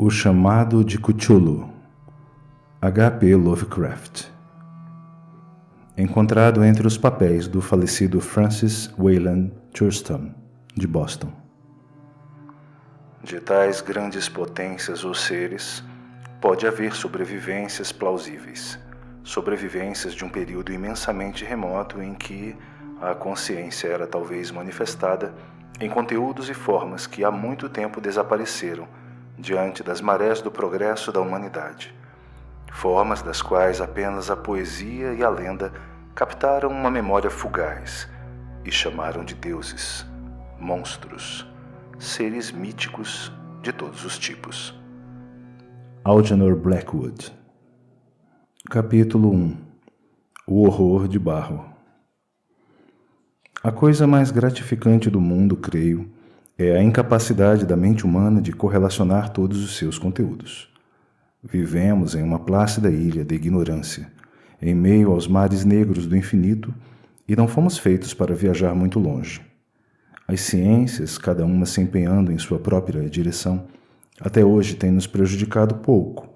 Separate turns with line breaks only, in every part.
O Chamado de Cthulhu, H.P. Lovecraft. Encontrado entre os papéis do falecido Francis Wayland Thurston, de Boston. De tais grandes potências ou seres, pode haver sobrevivências plausíveis, sobrevivências de um período imensamente remoto em que a consciência era talvez manifestada em conteúdos e formas que há muito tempo desapareceram diante das marés do progresso da humanidade, formas das quais apenas a poesia e a lenda captaram uma memória fugaz e chamaram de deuses, monstros, seres míticos de todos os tipos. Algernon Blackwood. Capítulo 1. O horror de Barrow. A coisa mais gratificante do mundo, creio, é a incapacidade da mente humana de correlacionar todos os seus conteúdos. Vivemos em uma plácida ilha de ignorância, em meio aos mares negros do infinito, e não fomos feitos para viajar muito longe. As ciências, cada uma se empenhando em sua própria direção, até hoje têm nos prejudicado pouco,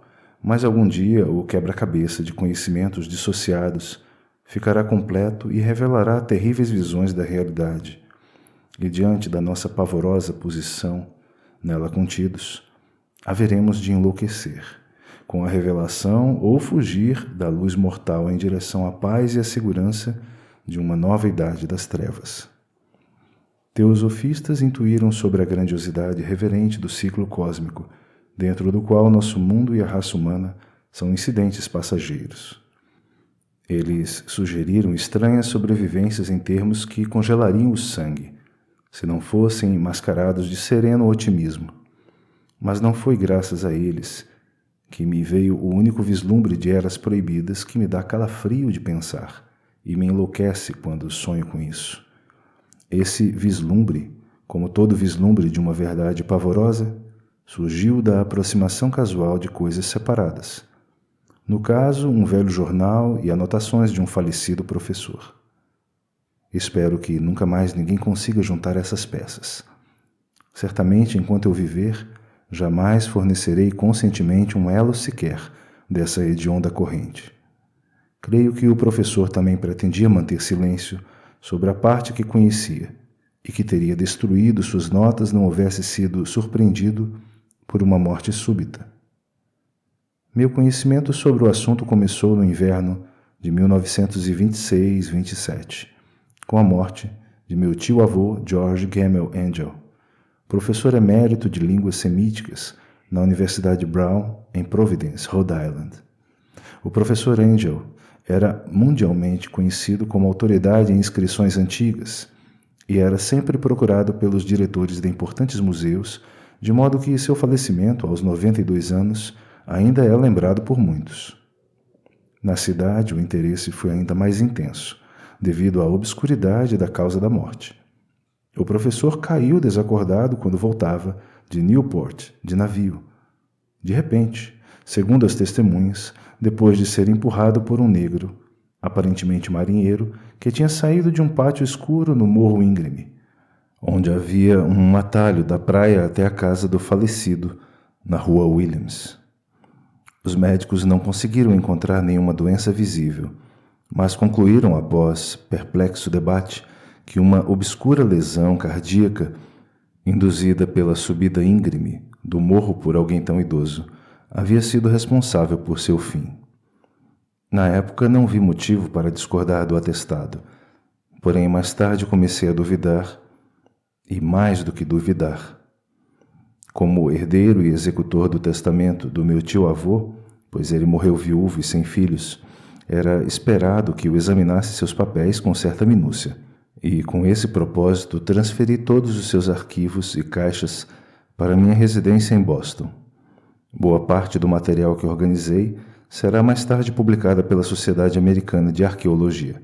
mas algum dia o quebra-cabeça de conhecimentos dissociados ficará completo e revelará terríveis visões da realidade. E diante da nossa pavorosa posição, nela contidos, haveremos de enlouquecer, com a revelação ou fugir da luz mortal em direção à paz e à segurança de uma nova idade das trevas. Teosofistas intuíram sobre a grandiosidade reverente do ciclo cósmico, dentro do qual nosso mundo e a raça humana são incidentes passageiros. Eles sugeriram estranhas sobrevivências em termos que congelariam o sangue, se não fossem mascarados de sereno otimismo. Mas não foi graças a eles que me veio o único vislumbre de eras proibidas que me dá calafrio de pensar e me enlouquece quando sonho com isso. Esse vislumbre, como todo vislumbre de uma verdade pavorosa, surgiu da aproximação casual de coisas separadas. No caso, um velho jornal e anotações de um falecido professor. Espero que nunca mais ninguém consiga juntar essas peças. Certamente, enquanto eu viver, jamais fornecerei conscientemente um elo sequer dessa hedionda corrente. Creio que o professor também pretendia manter silêncio sobre a parte que conhecia e que teria destruído suas notas não houvesse sido surpreendido por uma morte súbita. Meu conhecimento sobre o assunto começou no inverno de 1926-27, com a morte de meu tio-avô George Gamel Angel, professor emérito de línguas semíticas na Universidade Brown, em Providence, Rhode Island. O professor Angel era mundialmente conhecido como autoridade em inscrições antigas e era sempre procurado pelos diretores de importantes museus, de modo que seu falecimento, aos 92 anos, ainda é lembrado por muitos. Na cidade, o interesse foi ainda mais intenso, devido à obscuridade da causa da morte. O professor caiu desacordado quando voltava de Newport, de navio. De repente, segundo as testemunhas, depois de ser empurrado por um negro, aparentemente marinheiro, que tinha saído de um pátio escuro no morro íngreme, onde havia um atalho da praia até a casa do falecido, na rua Williams. Os médicos não conseguiram encontrar nenhuma doença visível, mas concluíram após perplexo debate que uma obscura lesão cardíaca, induzida pela subida íngreme do morro por alguém tão idoso, havia sido responsável por seu fim. Na época não vi motivo para discordar do atestado, porém mais tarde comecei a duvidar, e mais do que duvidar. Como herdeiro e executor do testamento do meu tio-avô, pois ele morreu viúvo e sem filhos, era esperado que eu examinasse seus papéis com certa minúcia, e com esse propósito transferi todos os seus arquivos e caixas para minha residência em Boston. Boa parte do material que organizei será mais tarde publicada pela Sociedade Americana de Arqueologia.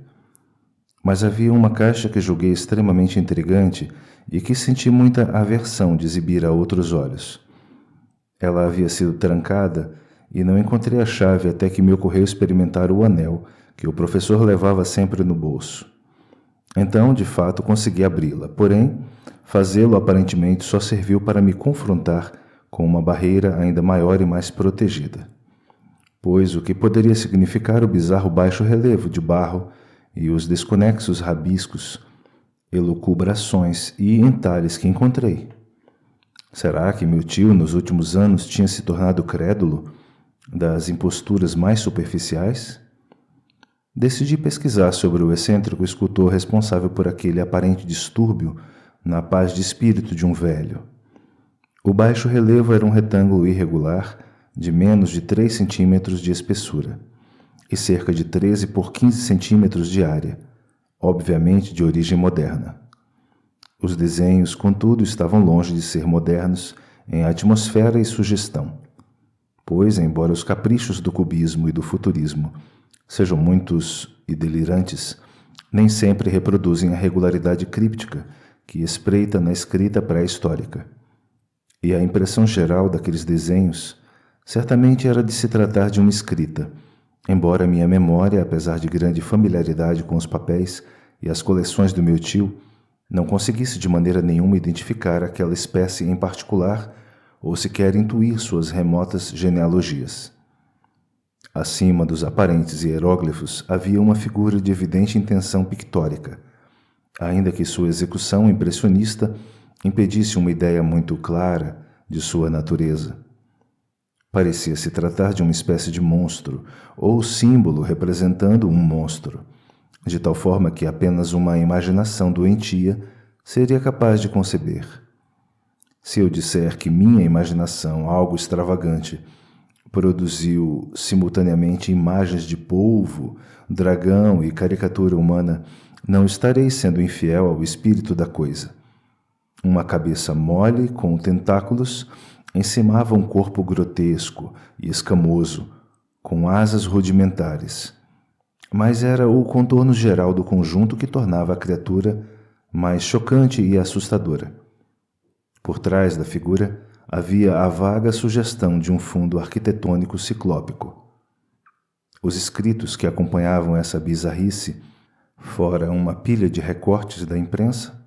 Mas havia uma caixa que julguei extremamente intrigante e que senti muita aversão de exibir a outros olhos. Ela havia sido trancada e não encontrei a chave até que me ocorreu experimentar o anel que o professor levava sempre no bolso. Então, de fato, consegui abri-la, porém, fazê-lo aparentemente só serviu para me confrontar com uma barreira ainda maior e mais protegida. Pois o que poderia significar o bizarro baixo relevo de barro e os desconexos rabiscos, elucubrações e entalhes que encontrei? Será que meu tio, nos últimos anos, tinha se tornado crédulo das imposturas mais superficiais? Decidi pesquisar sobre o excêntrico escultor responsável por aquele aparente distúrbio na paz de espírito de um velho. O baixo relevo era um retângulo irregular de menos de 3 centímetros de espessura e cerca de 13 por 15 centímetros de área, obviamente de origem moderna. Os desenhos, contudo, estavam longe de ser modernos em atmosfera e sugestão, pois, embora os caprichos do cubismo e do futurismo sejam muitos e delirantes, nem sempre reproduzem a regularidade críptica que espreita na escrita pré-histórica. E a impressão geral daqueles desenhos certamente era de se tratar de uma escrita, embora minha memória, apesar de grande familiaridade com os papéis e as coleções do meu tio, não conseguisse de maneira nenhuma identificar aquela espécie em particular ou sequer intuir suas remotas genealogias. Acima dos aparentes hieróglifos havia uma figura de evidente intenção pictórica, ainda que sua execução impressionista impedisse uma ideia muito clara de sua natureza. Parecia se tratar de uma espécie de monstro, ou símbolo representando um monstro, de tal forma que apenas uma imaginação doentia seria capaz de conceber. Se eu disser que minha imaginação, algo extravagante, produziu simultaneamente imagens de polvo, dragão e caricatura humana, não estarei sendo infiel ao espírito da coisa. Uma cabeça mole, com tentáculos, encimava um corpo grotesco e escamoso, com asas rudimentares. Mas era o contorno geral do conjunto que tornava a criatura mais chocante e assustadora. Por trás da figura havia a vaga sugestão de um fundo arquitetônico ciclópico. Os escritos que acompanhavam essa bizarrice, fora uma pilha de recortes da imprensa,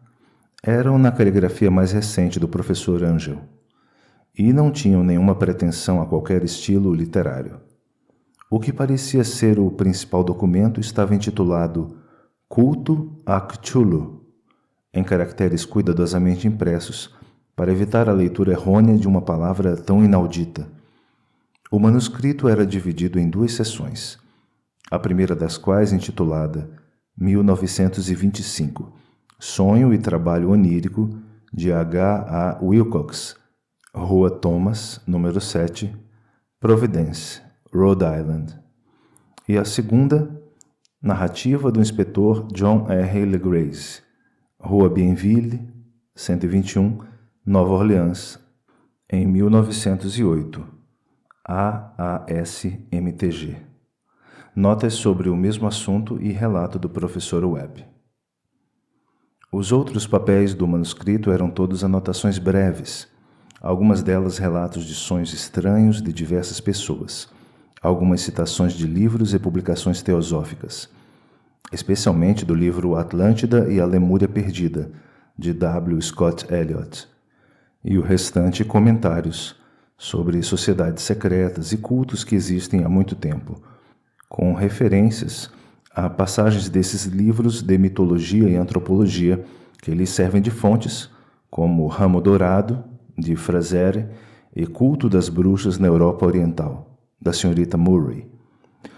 eram na caligrafia mais recente do professor Angel, e não tinham nenhuma pretensão a qualquer estilo literário. O que parecia ser o principal documento estava intitulado Culto a Cthulhu, em caracteres cuidadosamente impressos, para evitar a leitura errônea de uma palavra tão inaudita. O manuscrito era dividido em 2 seções, a primeira das quais intitulada 1925, Sonho e Trabalho Onírico, de H. A. Wilcox, Rua Thomas, número 7, Providence, Rhode Island. E a segunda, Narrativa do Inspetor John R. LeGrace, Rua Bienville, 121, Nova Orleans, em 1908, AASMTG. Notas sobre o mesmo assunto e relato do professor Webb. Os outros papéis do manuscrito eram todos anotações breves, algumas delas relatos de sonhos estranhos de diversas pessoas, algumas citações de livros e publicações teosóficas, especialmente do livro Atlântida e a Lemúria Perdida, de W. Scott Elliott, e o restante comentários sobre sociedades secretas e cultos que existem há muito tempo, com referências a passagens desses livros de mitologia e antropologia que lhes servem de fontes, como Ramo Dourado, de Frazeri, e Culto das Bruxas na Europa Oriental, da senhorita Murray.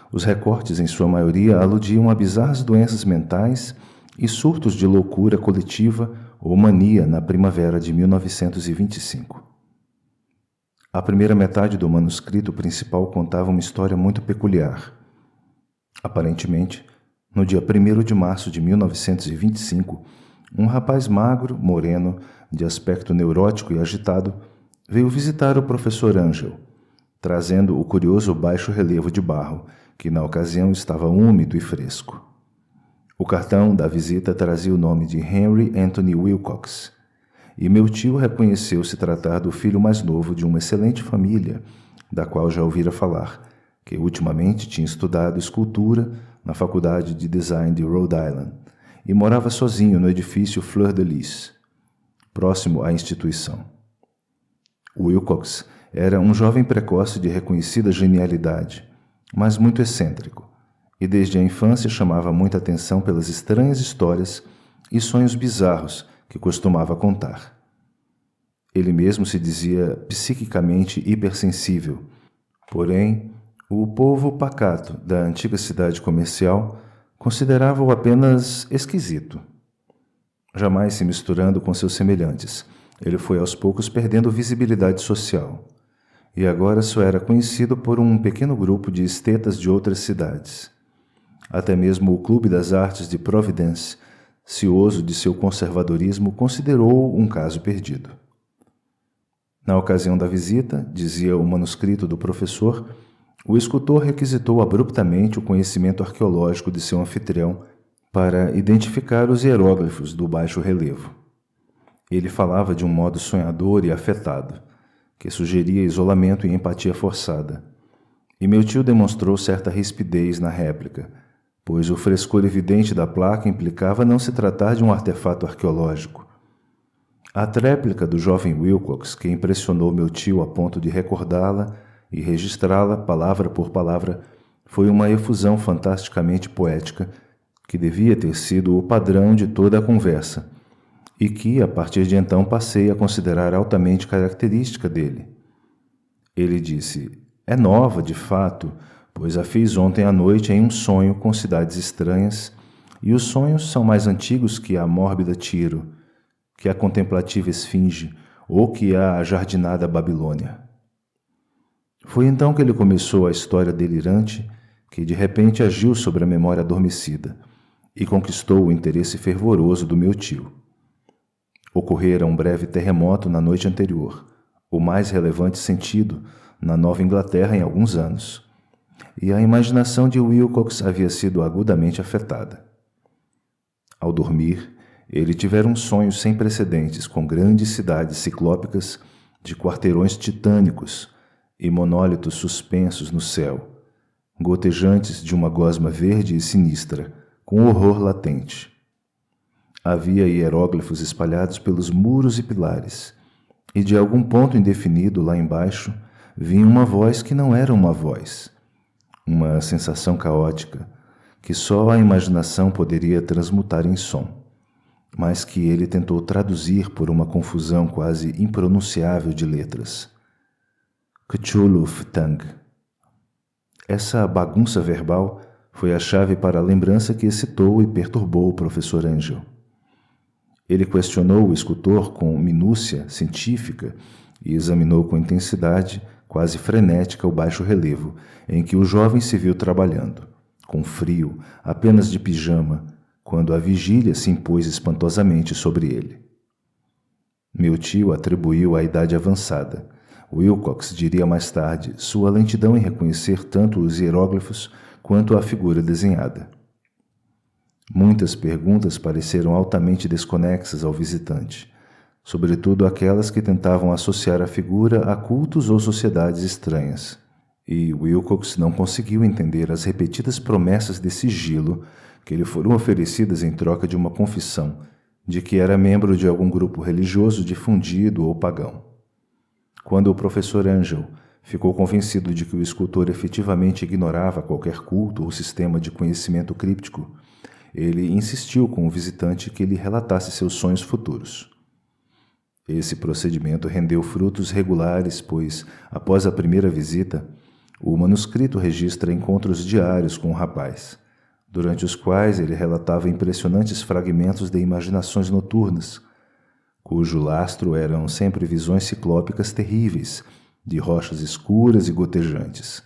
Os recortes, em sua maioria, aludiam a bizarras doenças mentais e surtos de loucura coletiva ou mania na primavera de 1925. A primeira metade do manuscrito principal contava uma história muito peculiar. Aparentemente, no dia 1º de março de 1925, um rapaz magro, moreno, de aspecto neurótico e agitado, veio visitar o professor Angel, trazendo o curioso baixo relevo de barro, que na ocasião estava úmido e fresco. O cartão da visita trazia o nome de Henry Anthony Wilcox, e meu tio reconheceu se tratar do filho mais novo de uma excelente família, da qual já ouvira falar, que ultimamente tinha estudado escultura na Faculdade de Design de Rhode Island e morava sozinho no edifício Fleur de Lis, próximo à instituição. Wilcox era um jovem precoce de reconhecida genialidade, mas muito excêntrico, e desde a infância chamava muita atenção pelas estranhas histórias e sonhos bizarros que costumava contar. Ele mesmo se dizia psiquicamente hipersensível, porém, o povo pacato da antiga cidade comercial considerava-o apenas esquisito. Jamais se misturando com seus semelhantes, ele foi aos poucos perdendo visibilidade social, e agora só era conhecido por um pequeno grupo de estetas de outras cidades. Até mesmo o Clube das Artes de Providence, cioso de seu conservadorismo, considerou-o um caso perdido. Na ocasião da visita, dizia o manuscrito do professor, o escultor requisitou abruptamente o conhecimento arqueológico de seu anfitrião para identificar os hieróglifos do baixo relevo. Ele falava de um modo sonhador e afetado, que sugeria isolamento e empatia forçada, e meu tio demonstrou certa rispidez na réplica, pois o frescor evidente da placa implicava não se tratar de um artefato arqueológico. A tréplica do jovem Wilcox, que impressionou meu tio a ponto de recordá-la e registrá-la palavra por palavra, foi uma efusão fantasticamente poética que devia ter sido o padrão de toda a conversa e que, a partir de então, passei a considerar altamente característica dele. Ele disse, é nova, de fato, pois a fiz ontem à noite em um sonho com cidades estranhas, e os sonhos são mais antigos que a mórbida Tiro, que a contemplativa Esfinge ou que a jardinada Babilônia. Foi então que ele começou a história delirante que de repente agiu sobre a memória adormecida e conquistou o interesse fervoroso do meu tio. Ocorrera um breve terremoto na noite anterior, o mais relevante sentido na Nova Inglaterra em alguns anos, e a imaginação de Wilcox havia sido agudamente afetada. Ao dormir, ele tivera um sonho sem precedentes com grandes cidades ciclópicas de quarteirões titânicos e monólitos suspensos no céu, gotejantes de uma gosma verde e sinistra, com horror latente. Havia hieróglifos espalhados pelos muros e pilares, e de algum ponto indefinido lá embaixo vinha uma voz que não era uma voz, uma sensação caótica que só a imaginação poderia transmutar em som, mas que ele tentou traduzir por uma confusão quase impronunciável de letras. Cthulhu-Ftang. Essa bagunça verbal foi a chave para a lembrança que excitou e perturbou o professor Angel. Ele questionou o escultor com minúcia científica e examinou com intensidade, quase frenética, o baixo relevo, em que o jovem se viu trabalhando, com frio, apenas de pijama, quando a vigília se impôs espantosamente sobre ele. Meu tio atribuiu à idade avançada. Wilcox diria mais tarde sua lentidão em reconhecer tanto os hieróglifos quanto a figura desenhada. Muitas perguntas pareceram altamente desconexas ao visitante, sobretudo aquelas que tentavam associar a figura a cultos ou sociedades estranhas, e Wilcox não conseguiu entender as repetidas promessas de sigilo que lhe foram oferecidas em troca de uma confissão de que era membro de algum grupo religioso difundido ou pagão. Quando o professor Angel ficou convencido de que o escultor efetivamente ignorava qualquer culto ou sistema de conhecimento críptico, ele insistiu com o visitante que lhe relatasse seus sonhos futuros. Esse procedimento rendeu frutos regulares, pois, após a primeira visita, o manuscrito registra encontros diários com o rapaz, durante os quais ele relatava impressionantes fragmentos de imaginações noturnas, cujo lastro eram sempre visões ciclópicas terríveis, de rochas escuras e gotejantes,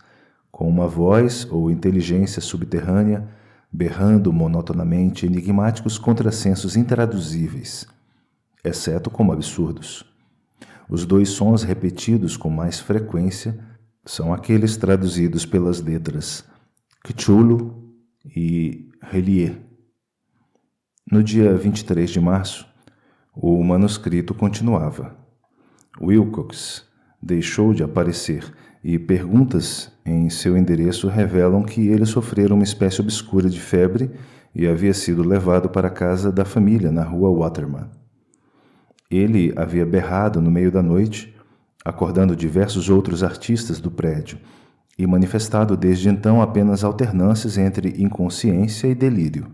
com uma voz ou inteligência subterrânea berrando monotonamente enigmáticos contrassensos intraduzíveis, exceto como absurdos. Os dois sons repetidos com mais frequência são aqueles traduzidos pelas letras Cthulhu e Relie. No dia 23 de março, o manuscrito continuava. Wilcox deixou de aparecer e perguntas em seu endereço revelam que ele sofrera uma espécie obscura de febre e havia sido levado para a casa da família na rua Waterman. Ele havia berrado no meio da noite acordando diversos outros artistas do prédio e manifestado desde então apenas alternâncias entre inconsciência e delírio.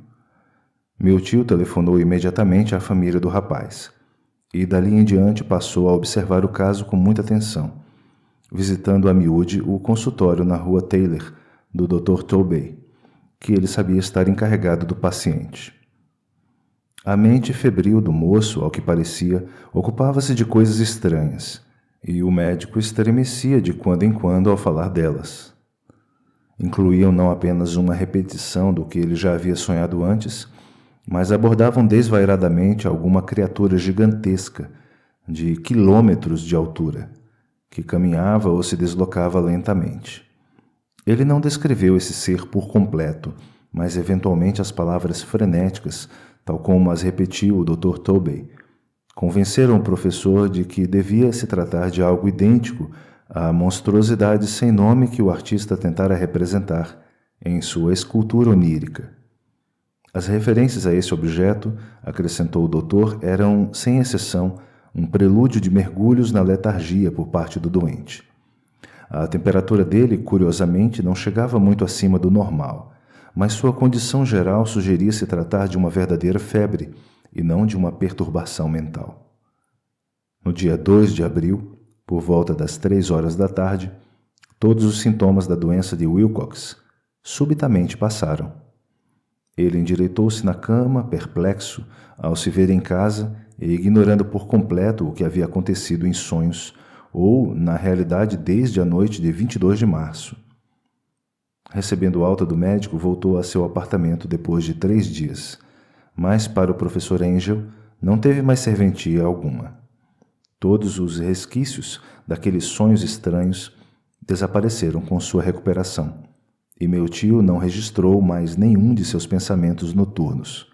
Meu tio telefonou imediatamente à família do rapaz e dali em diante passou a observar o caso com muita atenção, visitando a miúde o consultório na rua Taylor do Dr. Tobey, que ele sabia estar encarregado do paciente. A mente febril do moço, ao que parecia, ocupava-se de coisas estranhas, e o médico estremecia de quando em quando ao falar delas. Incluíam não apenas uma repetição do que ele já havia sonhado antes, mas abordavam desvairadamente alguma criatura gigantesca, de quilômetros de altura, que caminhava ou se deslocava lentamente. Ele não descreveu esse ser por completo, mas eventualmente as palavras frenéticas, tal como as repetiu o Dr. Tobey, convenceram o professor de que devia se tratar de algo idêntico à monstruosidade sem nome que o artista tentara representar em sua escultura onírica. As referências a esse objeto, acrescentou o doutor, eram, sem exceção, um prelúdio de mergulhos na letargia por parte do doente. A temperatura dele, curiosamente, não chegava muito acima do normal, mas sua condição geral sugeria se tratar de uma verdadeira febre e não de uma perturbação mental. No dia 2 de abril, por volta das 3 horas da tarde, todos os sintomas da doença de Wilcox subitamente passaram. Ele endireitou-se na cama, perplexo, ao se ver em casa e ignorando por completo o que havia acontecido em sonhos, ou, na realidade, desde a noite de 22 de março. Recebendo alta do médico, voltou a seu apartamento depois de 3 dias, mas para o professor Angel não teve mais serventia alguma. Todos os resquícios daqueles sonhos estranhos desapareceram com sua recuperação, e meu tio não registrou mais nenhum de seus pensamentos noturnos,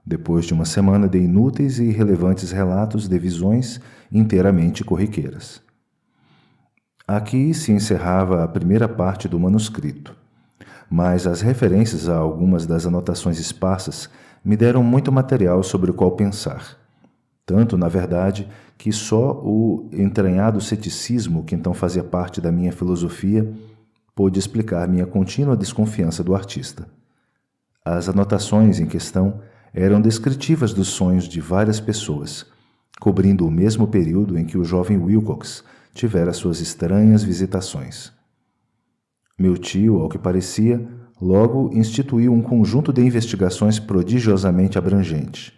depois de uma semana de inúteis e irrelevantes relatos de visões inteiramente corriqueiras. Aqui se encerrava a primeira parte do manuscrito, mas as referências a algumas das anotações esparsas me deram muito material sobre o qual pensar. Tanto, na verdade, que só o entranhado ceticismo que então fazia parte da minha filosofia pôde explicar minha contínua desconfiança do artista. As anotações em questão eram descritivas dos sonhos de várias pessoas, cobrindo o mesmo período em que o jovem Wilcox tivera suas estranhas visitações. Meu tio, ao que parecia, logo instituiu um conjunto de investigações prodigiosamente abrangente,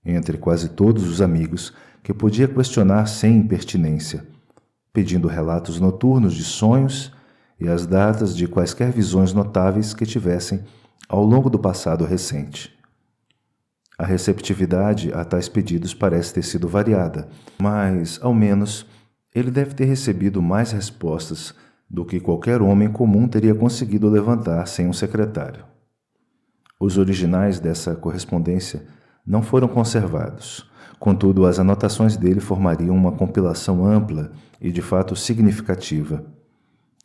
entre quase todos os amigos que podia questionar sem impertinência, pedindo relatos noturnos de sonhos e as datas de quaisquer visões notáveis que tivessem ao longo do passado recente. A receptividade a tais pedidos parece ter sido variada, mas, ao menos, ele deve ter recebido mais respostas do que qualquer homem comum teria conseguido levantar sem um secretário. Os originais dessa correspondência não foram conservados, contudo, as anotações dele formariam uma compilação ampla e, de fato, significativa.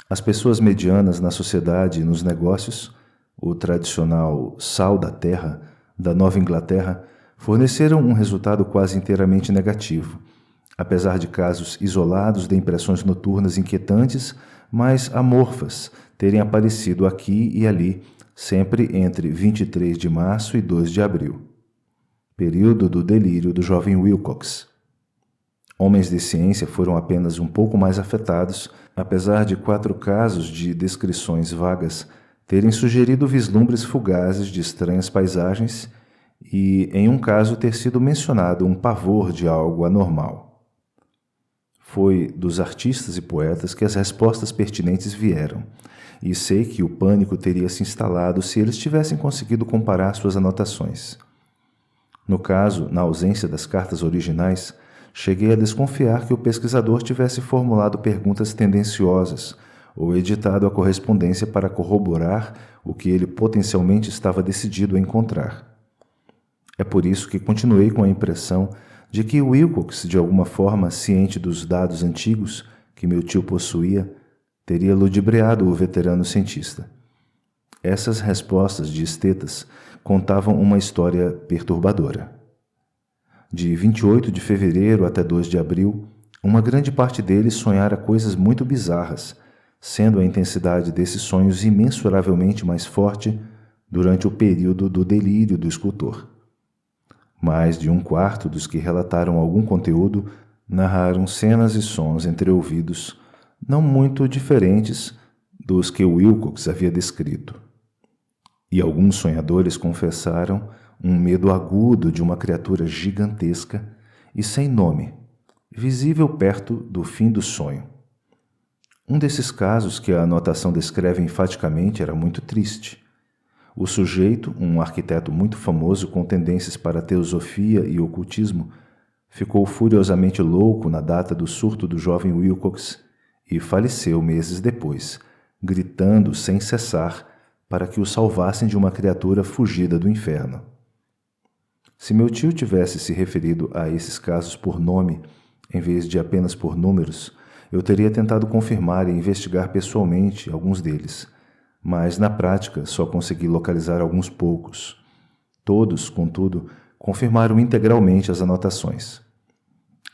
As pessoas medianas na sociedade e nos negócios, o tradicional sal da terra da Nova Inglaterra, forneceram um resultado quase inteiramente negativo, apesar de casos isolados de impressões noturnas inquietantes, mas amorfas, terem aparecido aqui e ali, sempre entre 23 de março e 2 de abril, período do delírio do jovem Wilcox. Homens de ciência foram apenas um pouco mais afetados, apesar de 4 casos de descrições vagas terem sugerido vislumbres fugazes de estranhas paisagens e, em um caso, ter sido mencionado um pavor de algo anormal. Foi dos artistas e poetas que as respostas pertinentes vieram, e sei que o pânico teria se instalado se eles tivessem conseguido comparar suas anotações. No caso, na ausência das cartas originais, cheguei a desconfiar que o pesquisador tivesse formulado perguntas tendenciosas ou editado a correspondência para corroborar o que ele potencialmente estava decidido a encontrar. É por isso que continuei com a impressão de que Wilcox, de alguma forma ciente dos dados antigos que meu tio possuía, teria ludibriado o veterano cientista. Essas respostas de estetas contavam uma história perturbadora. De 28 de fevereiro até 2 de abril, Uma grande parte deles sonhara coisas muito bizarras, sendo a intensidade desses sonhos imensuravelmente mais forte durante o período do delírio do escultor. Mais de um quarto dos que relataram algum conteúdo narraram cenas e sons entreouvidos não muito diferentes dos que Wilcox havia descrito. E alguns sonhadores confessaram um medo agudo de uma criatura gigantesca e sem nome, visível perto do fim do sonho. Um desses casos que a anotação descreve enfaticamente era muito triste. O sujeito, um arquiteto muito famoso com tendências para teosofia e ocultismo, ficou furiosamente louco na data do surto do jovem Wilcox e faleceu meses depois, gritando sem cessar para que o salvassem de uma criatura fugida do inferno. Se meu tio tivesse se referido a esses casos por nome, em vez de apenas por números, eu teria tentado confirmar e investigar pessoalmente alguns deles, mas na prática só consegui localizar alguns poucos. Todos, contudo, confirmaram integralmente as anotações.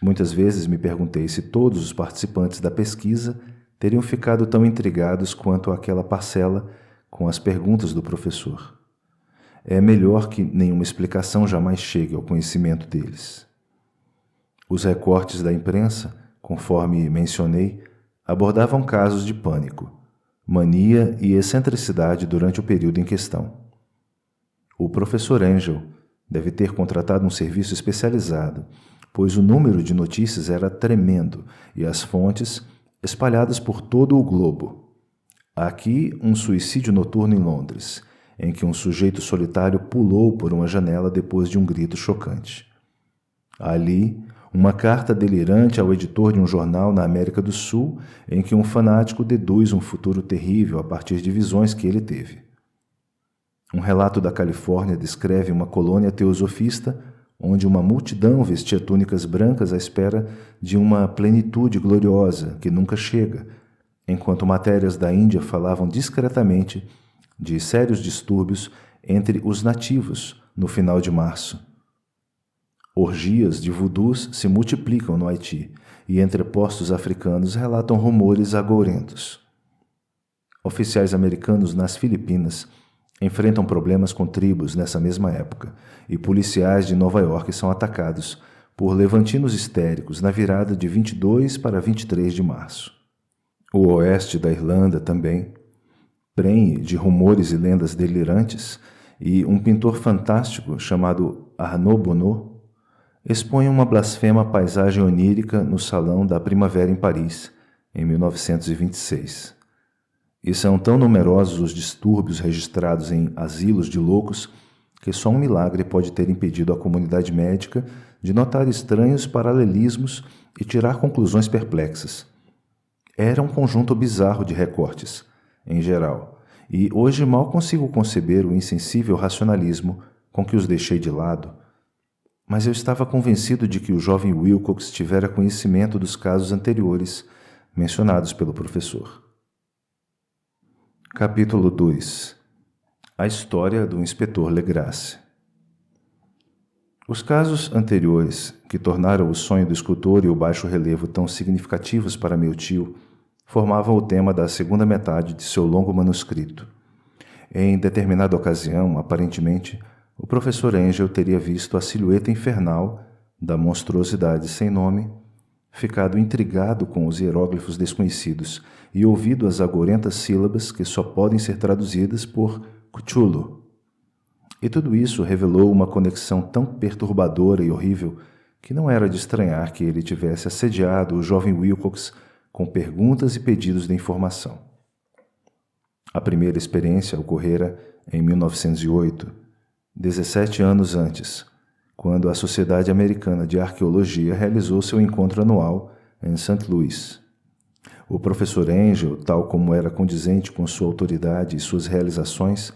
Muitas vezes me perguntei se todos os participantes da pesquisa teriam ficado tão intrigados quanto aquela parcela com as perguntas do professor. É melhor que nenhuma explicação jamais chegue ao conhecimento deles. Os recortes da imprensa, conforme mencionei, abordavam casos de pânico, mania e excentricidade durante o período em questão. O professor Angel deve ter contratado um serviço especializado, pois o número de notícias era tremendo e as fontes espalhadas por todo o globo. Aqui, um suicídio noturno em Londres, em que um sujeito solitário pulou por uma janela depois de um grito chocante. Ali, uma carta delirante ao editor de um jornal na América do Sul, em que um fanático deduz um futuro terrível a partir de visões que ele teve. Um relato da Califórnia descreve uma colônia teosofista onde uma multidão vestia túnicas brancas à espera de uma plenitude gloriosa que nunca chega, enquanto matérias da Índia falavam discretamente de sérios distúrbios entre os nativos no final de março. Orgias de voodoos se multiplicam no Haiti e entrepostos africanos relatam rumores agourentos. Oficiais americanos nas Filipinas enfrentam problemas com tribos nessa mesma época e policiais de Nova York são atacados por levantinos histéricos na virada de 22 para 23 de março. O oeste da Irlanda também, prenhe de rumores e lendas delirantes, e um pintor fantástico chamado Arnaud Bonnot expõe uma blasfema paisagem onírica no Salão da Primavera em Paris, em 1926. E são tão numerosos os distúrbios registrados em asilos de loucos que só um milagre pode ter impedido a comunidade médica de notar estranhos paralelismos e tirar conclusões perplexas. Era um conjunto bizarro de recortes, em geral, e hoje mal consigo conceber o insensível racionalismo com que os deixei de lado, mas eu estava convencido de que o jovem Wilcox tivera conhecimento dos casos anteriores mencionados pelo professor. Capítulo 2. A história do inspetor Legrasse. Os casos anteriores, que tornaram o sonho do escultor e o baixo relevo tão significativos para meu tio, formavam o tema da segunda metade de seu longo manuscrito. Em determinada ocasião, aparentemente, o professor Angel teria visto a silhueta infernal da monstruosidade sem nome, ficado intrigado com os hieróglifos desconhecidos e ouvido as agorentas sílabas que só podem ser traduzidas por Cthulhu. E tudo isso revelou uma conexão tão perturbadora e horrível que não era de estranhar que ele tivesse assediado o jovem Wilcox com perguntas e pedidos de informação. A primeira experiência ocorrera em 1908, 17 anos antes, quando a Sociedade Americana de Arqueologia realizou seu encontro anual em St. Louis. O professor Angel, tal como era condizente com sua autoridade e suas realizações,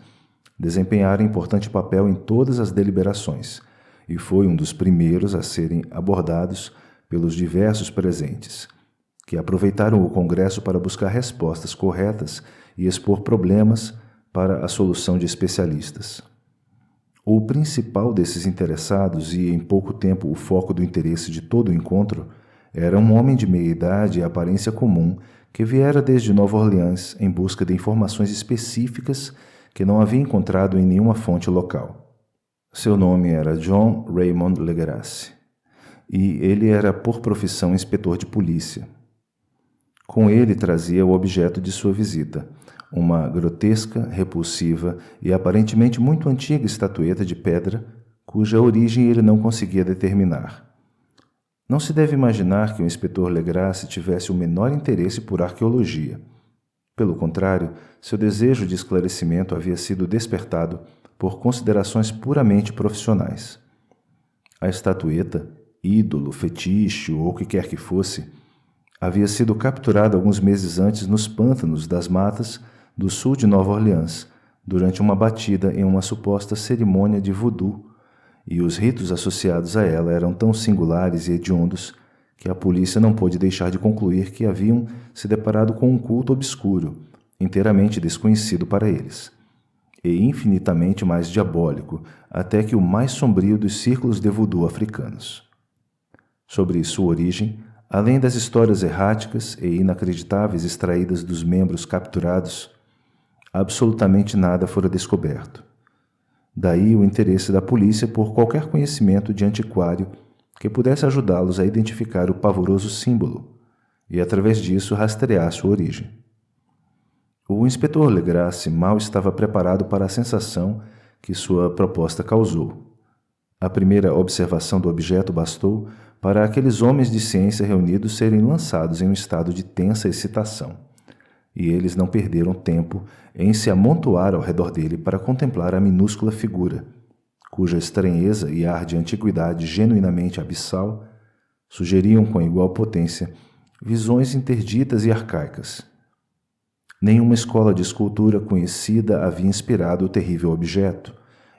desempenhara importante papel em todas as deliberações e foi um dos primeiros a serem abordados pelos diversos presentes, que aproveitaram o congresso para buscar respostas corretas e expor problemas para a solução de especialistas. O principal desses interessados e, em pouco tempo, o foco do interesse de todo o encontro, Era um homem de meia-idade e aparência comum que viera desde Nova Orleans em busca de informações específicas que não havia encontrado em nenhuma fonte local. Seu nome era John Raymond Legrasse e ele era por profissão inspetor de polícia. Com ele trazia o objeto de sua visita, uma grotesca, repulsiva e aparentemente muito antiga estatueta de pedra, cuja origem ele não conseguia determinar. Não se deve imaginar que o inspetor Legrasse tivesse o menor interesse por arqueologia. Pelo contrário, seu desejo de esclarecimento havia sido despertado por considerações puramente profissionais. A estatueta, ídolo, fetiche ou o que quer que fosse, havia sido capturada alguns meses antes nos pântanos das matas do sul de Nova Orleans, durante uma batida em uma suposta cerimônia de voodoo, e os ritos associados a ela eram tão singulares e hediondos que a polícia não pôde deixar de concluir que haviam se deparado com um culto obscuro, inteiramente desconhecido para eles, e infinitamente mais diabólico até que o mais sombrio dos círculos de voodoo africanos. Sobre sua origem, além das histórias erráticas e inacreditáveis extraídas dos membros capturados, absolutamente nada fora descoberto. Daí o interesse da polícia por qualquer conhecimento de antiquário que pudesse ajudá-los a identificar o pavoroso símbolo e, através disso, rastrear sua origem. O inspetor Legrasse mal estava preparado para a sensação que sua proposta causou. A primeira observação do objeto bastou para aqueles homens de ciência reunidos serem lançados em um estado de tensa excitação, e eles não perderam tempo em se amontoar ao redor dele para contemplar a minúscula figura, cuja estranheza e ar de antiguidade genuinamente abissal sugeriam com igual potência visões interditas e arcaicas. Nenhuma escola de escultura conhecida havia inspirado o terrível objeto,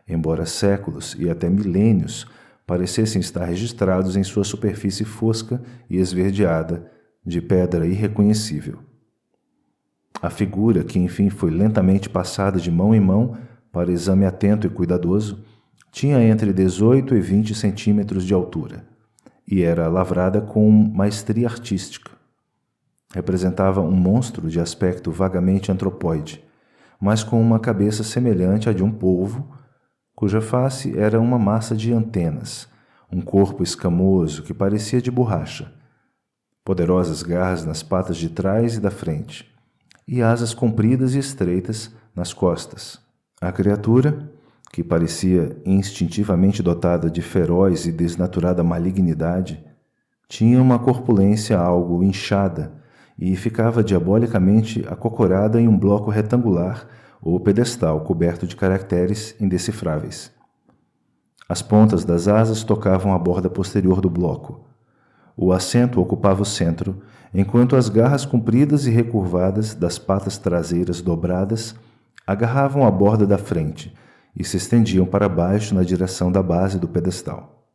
embora séculos e até milênios parecessem estar registrados em sua superfície fosca e esverdeada, de pedra irreconhecível. A figura, que enfim foi lentamente passada de mão em mão para exame atento e cuidadoso, tinha entre 18 e 20 centímetros de altura e era lavrada com maestria artística. Representava um monstro de aspecto vagamente antropóide, mas com uma cabeça semelhante à de um polvo, cuja face era uma massa de antenas, um corpo escamoso que parecia de borracha, poderosas garras nas patas de trás e da frente, e asas compridas e estreitas nas costas. A criatura, que parecia instintivamente dotada de feroz e desnaturada malignidade, tinha uma corpulência algo inchada e ficava diabolicamente acocorada em um bloco retangular ou pedestal coberto de caracteres indecifráveis. As pontas das asas tocavam a borda posterior do bloco. O assento ocupava o centro, enquanto as garras compridas e recurvadas das patas traseiras dobradas agarravam a borda da frente e se estendiam para baixo na direção da base do pedestal.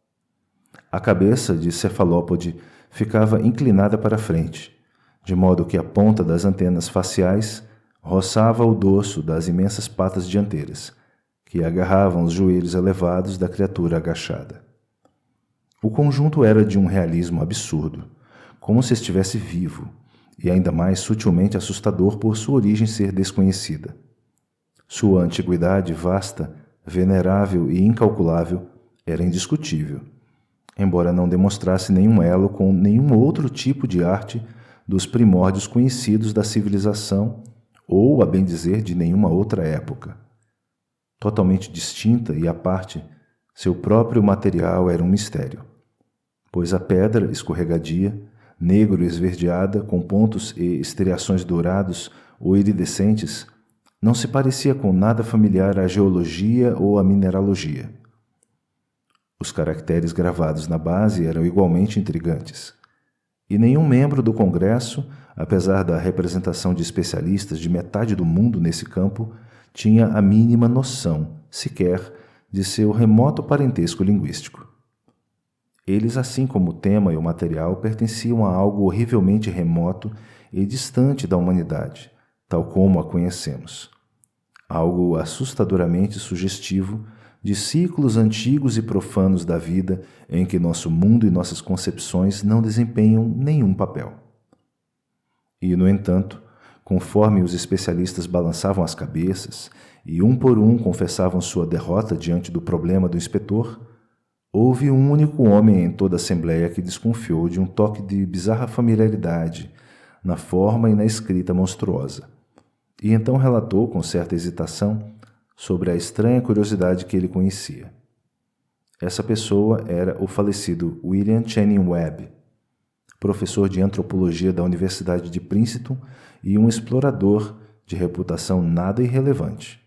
A cabeça de cefalópode ficava inclinada para a frente, de modo que a ponta das antenas faciais roçava o dorso das imensas patas dianteiras, que agarravam os joelhos elevados da criatura agachada. O conjunto era de um realismo absurdo, como se estivesse vivo, e ainda mais sutilmente assustador por sua origem ser desconhecida. Sua antiguidade vasta, venerável e incalculável era indiscutível, embora não demonstrasse nenhum elo com nenhum outro tipo de arte dos primórdios conhecidos da civilização ou, a bem dizer, de nenhuma outra época. Totalmente distinta e à parte, seu próprio material era um mistério, pois a pedra escorregadia, negro e esverdeada, com pontos e estriações dourados ou iridescentes, não se parecia com nada familiar à geologia ou à mineralogia. Os caracteres gravados na base eram igualmente intrigantes, e nenhum membro do Congresso, apesar da representação de especialistas de metade do mundo nesse campo, tinha a mínima noção, sequer, de seu remoto parentesco linguístico. Eles, assim como o tema e o material, pertenciam a algo horrivelmente remoto e distante da humanidade, tal como a conhecemos. Algo assustadoramente sugestivo de ciclos antigos e profanos da vida em que nosso mundo e nossas concepções não desempenham nenhum papel. E, no entanto, conforme os especialistas balançavam as cabeças e um por um confessavam sua derrota diante do problema do inspetor, houve um único homem em toda a Assembleia que desconfiou de um toque de bizarra familiaridade na forma e na escrita monstruosa, e então relatou com certa hesitação sobre a estranha curiosidade que ele conhecia. Essa pessoa era o falecido William Channing Webb, professor de antropologia da Universidade de Princeton e um explorador de reputação nada irrelevante.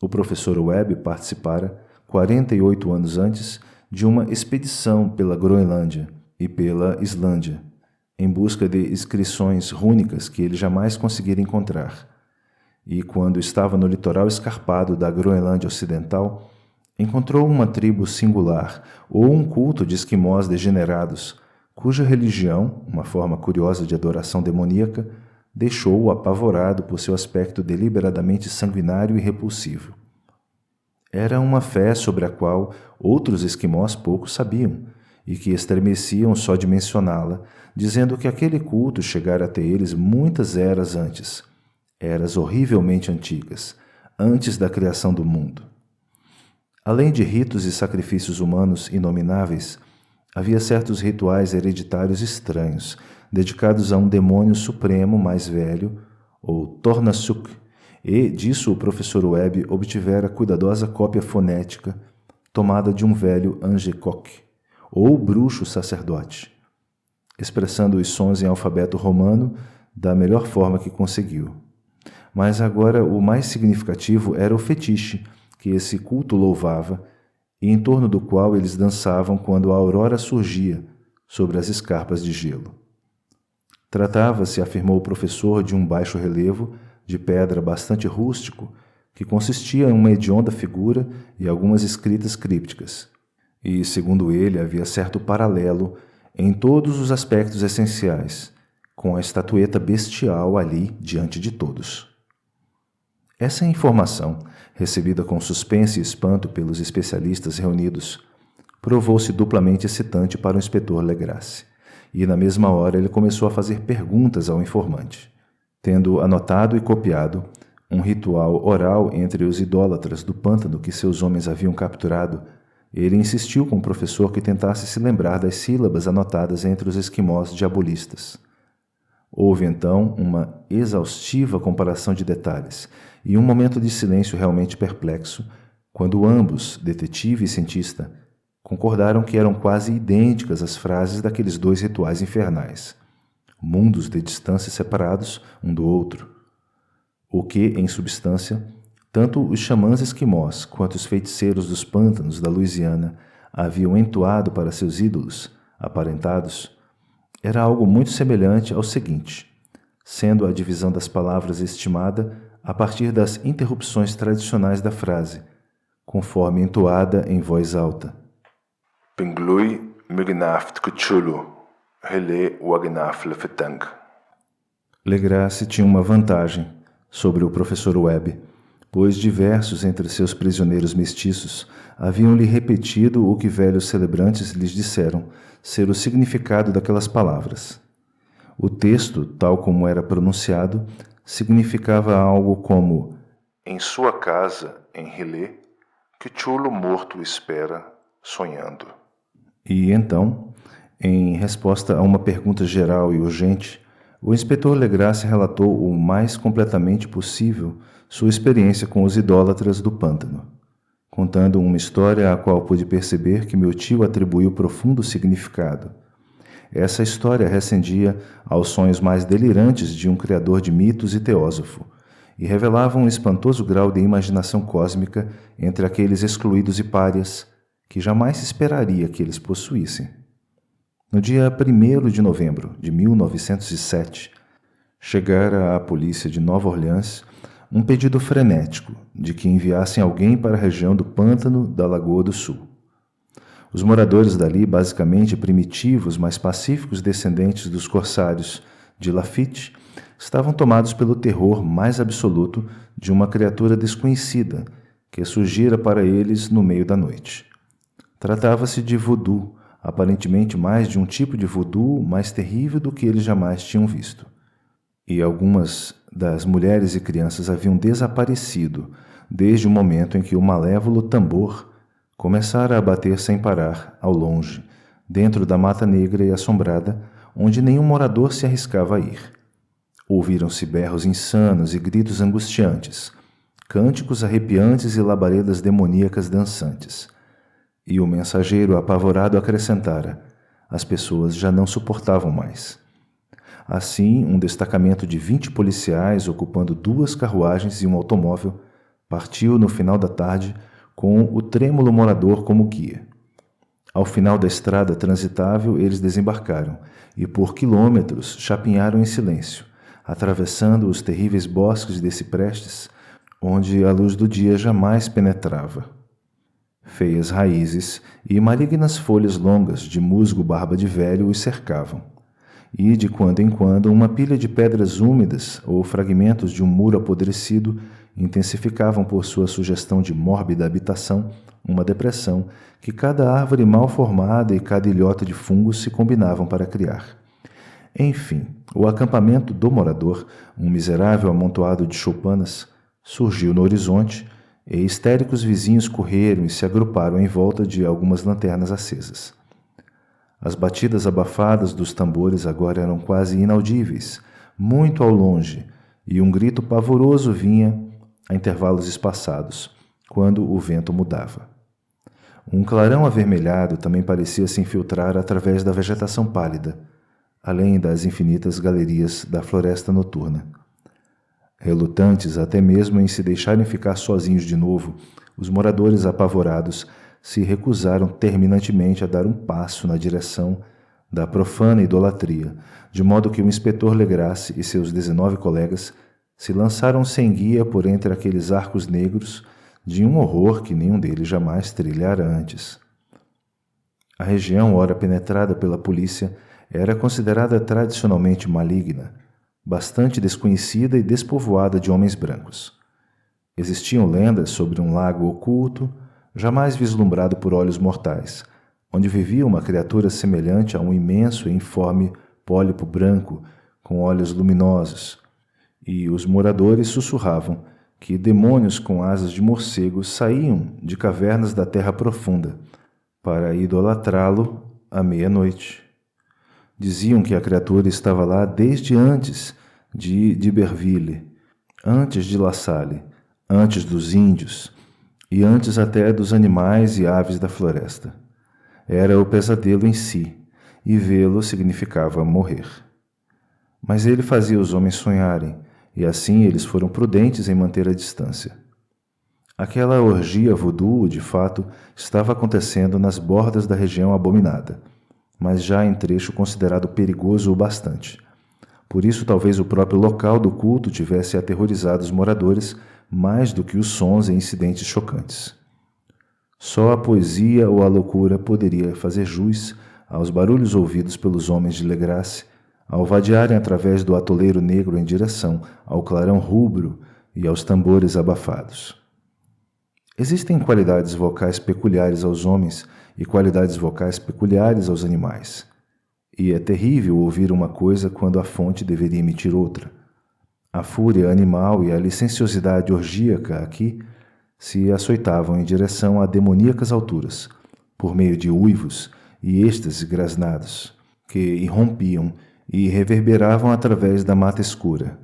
O professor Webb participara, 48 anos antes, de uma expedição pela Groenlândia e pela Islândia, em busca de inscrições rúnicas que ele jamais conseguira encontrar. E quando estava no litoral escarpado da Groenlândia Ocidental, encontrou uma tribo singular ou um culto de esquimós degenerados, cuja religião, uma forma curiosa de adoração demoníaca, deixou-o apavorado por seu aspecto deliberadamente sanguinário e repulsivo. Era uma fé sobre a qual outros esquimós pouco sabiam, e que estremeciam só de mencioná-la, dizendo que aquele culto chegara até eles muitas eras antes, eras horrivelmente antigas, antes da criação do mundo. Além de ritos e sacrifícios humanos inomináveis, havia certos rituais hereditários estranhos, dedicados a um demônio supremo mais velho, ou Tornarsuk, e disso o professor Webb obtivera cuidadosa cópia fonética, tomada de um velho Angekok, ou bruxo sacerdote, expressando os sons em alfabeto romano da melhor forma que conseguiu. Mas agora o mais significativo era o fetiche que esse culto louvava e em torno do qual eles dançavam quando a aurora surgia sobre as escarpas de gelo. Tratava-se, afirmou o professor, de um baixo relevo de pedra bastante rústico que consistia em uma hedionda figura e algumas escritas crípticas. E, segundo ele, havia certo paralelo em todos os aspectos essenciais com a estatueta bestial ali diante de todos. Essa informação, recebida com suspense e espanto pelos especialistas reunidos, provou-se duplamente excitante para o inspetor Legrasse, e na mesma hora ele começou a fazer perguntas ao informante. Tendo anotado e copiado um ritual oral entre os idólatras do pântano que seus homens haviam capturado, ele insistiu com o professor que tentasse se lembrar das sílabas anotadas entre os esquimós diabolistas. Houve então uma exaustiva comparação de detalhes e um momento de silêncio realmente perplexo, quando ambos, detetive e cientista, concordaram que eram quase idênticas as frases daqueles dois rituais infernais, mundos de distância separados um do outro, o que, em substância, tanto os xamãs esquimós quanto os feiticeiros dos pântanos da Louisiana haviam entoado para seus ídolos, aparentados, era algo muito semelhante ao seguinte, sendo a divisão das palavras estimada a partir das interrupções tradicionais da frase, conforme entoada em voz alta. Pinglui mignaft kuchulu, hele wagnaf lefetang. Legrasse tinha uma vantagem sobre o professor Webb, pois diversos entre seus prisioneiros mestiços haviam-lhe repetido o que velhos celebrantes lhes disseram ser o significado daquelas palavras. O texto, tal como era pronunciado, significava algo como: em sua casa, em Rilê, que Chulo morto espera, sonhando. E então, em resposta a uma pergunta geral e urgente, o inspetor Legrasse relatou o mais completamente possível sua experiência com os idólatras do pântano, contando uma história à qual pude perceber que meu tio atribuiu profundo significado. Essa história recendia aos sonhos mais delirantes de um criador de mitos e teósofo, e revelava um espantoso grau de imaginação cósmica entre aqueles excluídos e párias que jamais se esperaria que eles possuíssem. No dia 1º de novembro de 1907, chegara à polícia de Nova Orleans um pedido frenético de que enviassem alguém para a região do pântano da Lagoa do Sul. Os moradores dali, basicamente primitivos, mas pacíficos descendentes dos corsários de Lafitte, estavam tomados pelo terror mais absoluto de uma criatura desconhecida que surgira para eles no meio da noite. Tratava-se de voodoo, aparentemente mais de um tipo de voodoo mais terrível do que eles jamais tinham visto. E algumas das mulheres e crianças haviam desaparecido desde o momento em que o malévolo tambor começara a bater sem parar ao longe, dentro da mata negra e assombrada, onde nenhum morador se arriscava a ir. Ouviram-se berros insanos e gritos angustiantes, cânticos arrepiantes e labaredas demoníacas dançantes. E o mensageiro apavorado acrescentara: as pessoas já não suportavam mais. Assim, um destacamento de 20 policiais, ocupando 2 carruagens e um automóvel, partiu no final da tarde com o trêmulo morador como guia. Ao final da estrada transitável, eles desembarcaram e por quilômetros chapinharam em silêncio, atravessando os terríveis bosques de ciprestes, onde a luz do dia jamais penetrava. Feias raízes e malignas folhas longas de musgo barba de velho os cercavam, e de quando em quando uma pilha de pedras úmidas ou fragmentos de um muro apodrecido intensificavam por sua sugestão de mórbida habitação uma depressão que cada árvore mal formada e cada ilhota de fungos se combinavam para criar. Enfim, o acampamento do morador, um miserável amontoado de choupanas, surgiu no horizonte e histéricos vizinhos correram e se agruparam em volta de algumas lanternas acesas. As batidas abafadas dos tambores agora eram quase inaudíveis, muito ao longe, e um grito pavoroso vinha a intervalos espaçados, quando o vento mudava. Um clarão avermelhado também parecia se infiltrar através da vegetação pálida, além das infinitas galerias da floresta noturna. Relutantes até mesmo em se deixarem ficar sozinhos de novo, os moradores apavorados se recusaram terminantemente a dar um passo na direção da profana idolatria, de modo que o inspetor Legrasse e seus 19 colegas se lançaram sem guia por entre aqueles arcos negros de um horror que nenhum deles jamais trilhara antes. A região, ora penetrada pela polícia, era considerada tradicionalmente maligna, bastante desconhecida e despovoada de homens brancos. Existiam lendas sobre um lago oculto, jamais vislumbrado por olhos mortais, onde vivia uma criatura semelhante a um imenso e informe pólipo branco com olhos luminosos, e os moradores sussurravam que demônios com asas de morcego saíam de cavernas da terra profunda para idolatrá-lo à meia-noite. Diziam que a criatura estava lá desde antes de D'Iberville, antes de La Salle, antes dos índios e antes até dos animais e aves da floresta. Era o pesadelo em si, e vê-lo significava morrer. Mas ele fazia os homens sonharem, e assim eles foram prudentes em manter a distância. Aquela orgia voodoo, de fato, estava acontecendo nas bordas da região abominada, mas já em trecho considerado perigoso o bastante. Por isso, talvez o próprio local do culto tivesse aterrorizado os moradores mais do que os sons e incidentes chocantes. Só a poesia ou a loucura poderia fazer jus aos barulhos ouvidos pelos homens de Legrasse ao vadearem através do atoleiro negro em direção ao clarão rubro e aos tambores abafados. Existem qualidades vocais peculiares aos homens e qualidades vocais peculiares aos animais. E é terrível ouvir uma coisa quando a fonte deveria emitir outra. A fúria animal e a licenciosidade orgíaca aqui se açoitavam em direção a demoníacas alturas, por meio de uivos e êxtases grasnados, que irrompiam e reverberavam através da mata escura,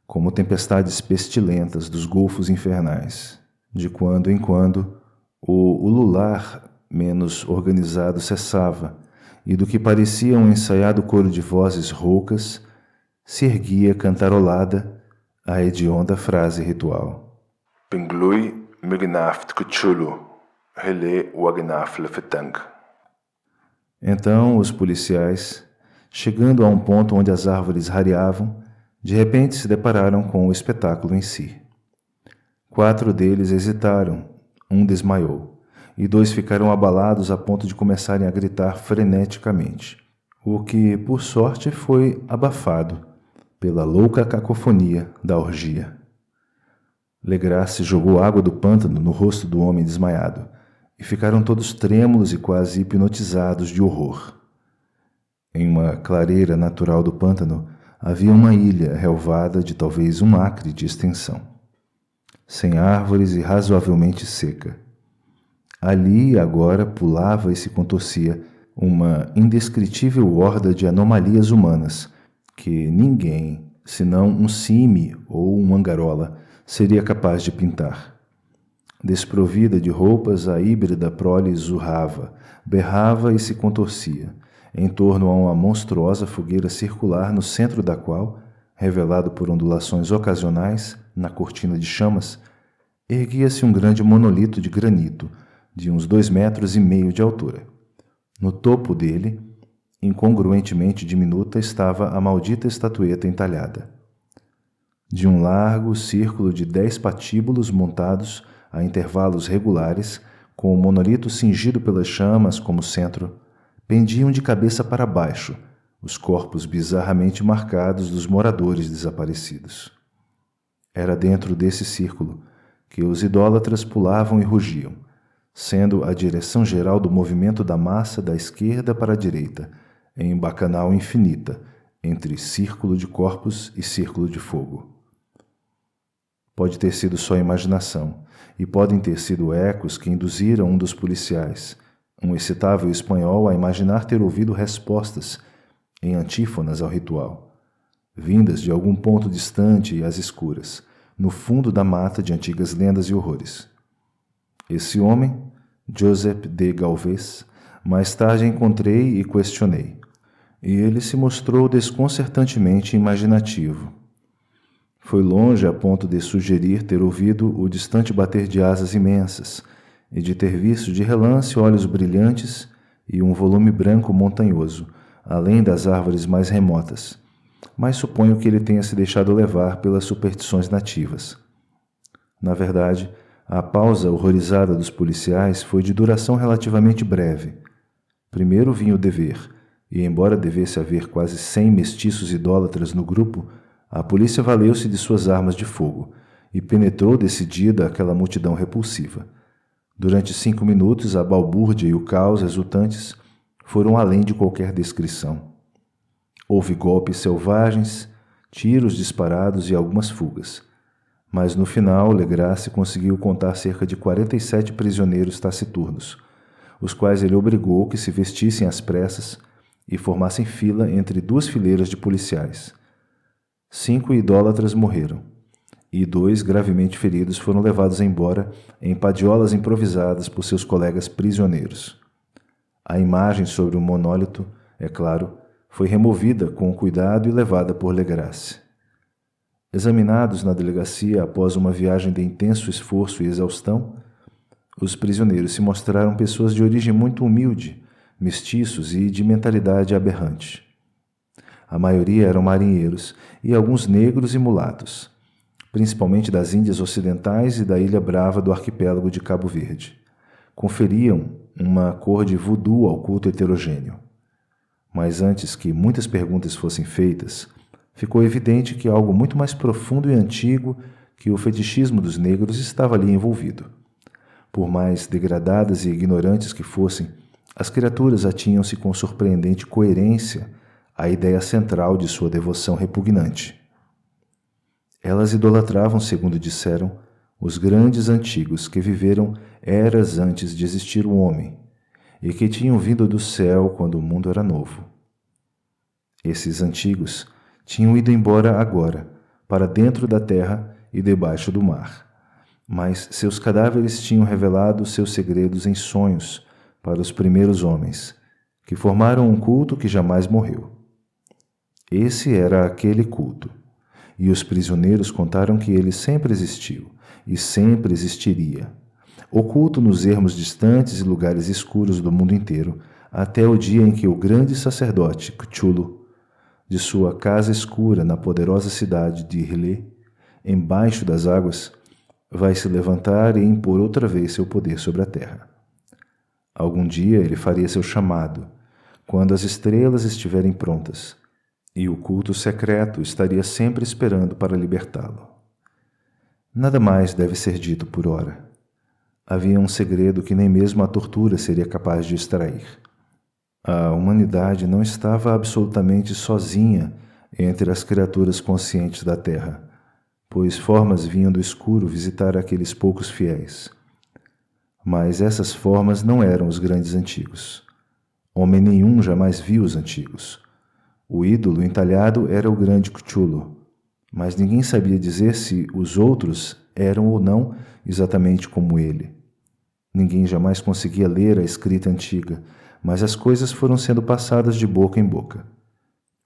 como tempestades pestilentas dos golfos infernais. De quando em quando, o ulular menos organizado cessava, e do que parecia um ensaiado coro de vozes roucas, se erguia cantarolada a hedionda frase ritual. Pinglui mignaft kuchulu, hele wagnaf lefetang. Então os policiais, chegando a um ponto onde as árvores rareavam, de repente se depararam com o espetáculo em si. 4 deles hesitaram, um desmaiou, e 2 ficaram abalados a ponto de começarem a gritar freneticamente, o que, por sorte, foi abafado pela louca cacofonia da orgia. Legrasse jogou água do pântano no rosto do homem desmaiado, e ficaram todos trêmulos e quase hipnotizados de horror. Em uma clareira natural do pântano havia uma ilha relvada de talvez 1 acre de extensão, sem árvores e razoavelmente seca. Ali agora pulava e se contorcia uma indescritível horda de anomalias humanas que ninguém, senão um cime ou um angarola, seria capaz de pintar. Desprovida de roupas, a híbrida prole zurrava, berrava e se contorcia, em torno a uma monstruosa fogueira circular no centro da qual, revelado por ondulações ocasionais na cortina de chamas, erguia-se um grande monolito de granito, de uns 2,5 metros de altura. No topo dele, incongruentemente diminuta, estava a maldita estatueta entalhada. De um largo círculo de 10 patíbulos montados a intervalos regulares, com o monolito cingido pelas chamas como centro, pendiam de cabeça para baixo os corpos bizarramente marcados dos moradores desaparecidos. Era dentro desse círculo que os idólatras pulavam e rugiam, sendo a direção geral do movimento da massa da esquerda para a direita, em bacanal infinita, entre círculo de corpos e círculo de fogo. Pode ter sido só imaginação, e podem ter sido ecos que induziram um dos policiais, um excitável espanhol, a imaginar ter ouvido respostas em antífonas ao ritual, vindas de algum ponto distante e às escuras, no fundo da mata de antigas lendas e horrores. Esse homem, Josep de Galvez, mais tarde encontrei e questionei, e ele se mostrou desconcertantemente imaginativo. Foi longe a ponto de sugerir ter ouvido o distante bater de asas imensas e de ter visto de relance olhos brilhantes e um volume branco montanhoso, além das árvores mais remotas, mas suponho que ele tenha se deixado levar pelas superstições nativas. Na verdade, a pausa horrorizada dos policiais foi de duração relativamente breve. Primeiro vinha o dever, e embora devesse haver quase 100 mestiços idólatras no grupo, a polícia valeu-se de suas armas de fogo e penetrou decidida aquela multidão repulsiva. Durante 5 minutos, a balbúrdia e o caos resultantes foram além de qualquer descrição. Houve golpes selvagens, tiros disparados e algumas fugas. Mas no final, Legrasse conseguiu contar cerca de 47 prisioneiros taciturnos, os quais ele obrigou que se vestissem às pressas e formassem fila entre 2 fileiras de policiais. 5 idólatras morreram, e 2 gravemente feridos foram levados embora em padiolas improvisadas por seus colegas prisioneiros. A imagem sobre o monólito, é claro, foi removida com cuidado e levada por Legrasse. Examinados na delegacia após uma viagem de intenso esforço e exaustão, os prisioneiros se mostraram pessoas de origem muito humilde, mestiços e de mentalidade aberrante. A maioria eram marinheiros e alguns negros e mulatos, principalmente das Índias Ocidentais e da Ilha Brava do arquipélago de Cabo Verde. Conferiam uma cor de voodoo ao culto heterogêneo. Mas antes que muitas perguntas fossem feitas, ficou evidente que algo muito mais profundo e antigo que o fetichismo dos negros estava ali envolvido. Por mais degradadas e ignorantes que fossem, as criaturas atinham-se com surpreendente coerência à ideia central de sua devoção repugnante. Elas idolatravam, segundo disseram, os grandes antigos que viveram eras antes de existir o homem e que tinham vindo do céu quando o mundo era novo. Esses antigos tinham ido embora agora, para dentro da terra e debaixo do mar, mas seus cadáveres tinham revelado seus segredos em sonhos para os primeiros homens, que formaram um culto que jamais morreu. Esse era aquele culto, e os prisioneiros contaram que ele sempre existiu e sempre existiria, oculto nos ermos distantes e lugares escuros do mundo inteiro, até o dia em que o grande sacerdote Cthulhu, de sua casa escura na poderosa cidade de Irlé, embaixo das águas, vai se levantar e impor outra vez seu poder sobre a terra. Algum dia ele faria seu chamado, quando as estrelas estiverem prontas, e o culto secreto estaria sempre esperando para libertá-lo. Nada mais deve ser dito por ora. Havia um segredo que nem mesmo a tortura seria capaz de extrair. A humanidade não estava absolutamente sozinha entre as criaturas conscientes da Terra, pois formas vinham do escuro visitar aqueles poucos fiéis. Mas essas formas não eram os grandes antigos. Homem nenhum jamais viu os antigos. O ídolo entalhado era o grande Cthulhu, mas ninguém sabia dizer se os outros eram ou não exatamente como ele. Ninguém jamais conseguia ler a escrita antiga, mas as coisas foram sendo passadas de boca em boca.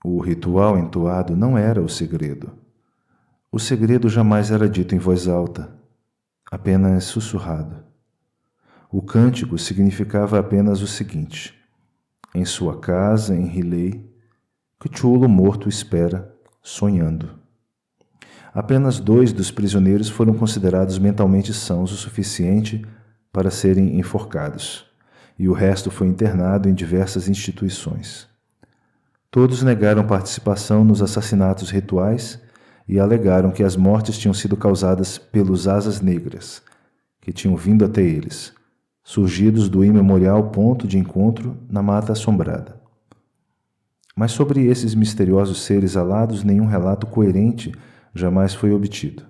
O ritual entoado não era o segredo. O segredo jamais era dito em voz alta, apenas sussurrado. O cântico significava apenas o seguinte: em sua casa, em Riley, Cthulhu morto espera, sonhando. Apenas 2 dos prisioneiros foram considerados mentalmente sãos o suficiente para serem enforcados, e o resto foi internado em diversas instituições. Todos negaram participação nos assassinatos rituais e alegaram que as mortes tinham sido causadas pelos asas negras, que tinham vindo até eles, surgidos do imemorial ponto de encontro na Mata Assombrada. Mas sobre esses misteriosos seres alados nenhum relato coerente jamais foi obtido.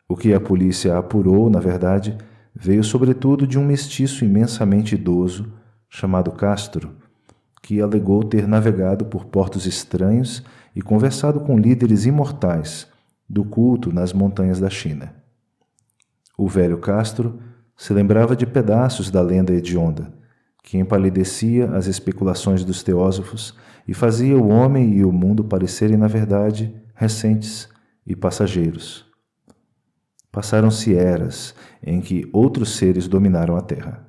O que a polícia apurou, na verdade, veio sobretudo de um mestiço imensamente idoso chamado Castro, que alegou ter navegado por portos estranhos e conversado com líderes imortais do culto nas montanhas da China. O velho Castro se lembrava de pedaços da lenda hedionda, que empalidecia as especulações dos teósofos e fazia o homem e o mundo parecerem, na verdade, recentes e passageiros. Passaram-se eras em que outros seres dominaram a terra,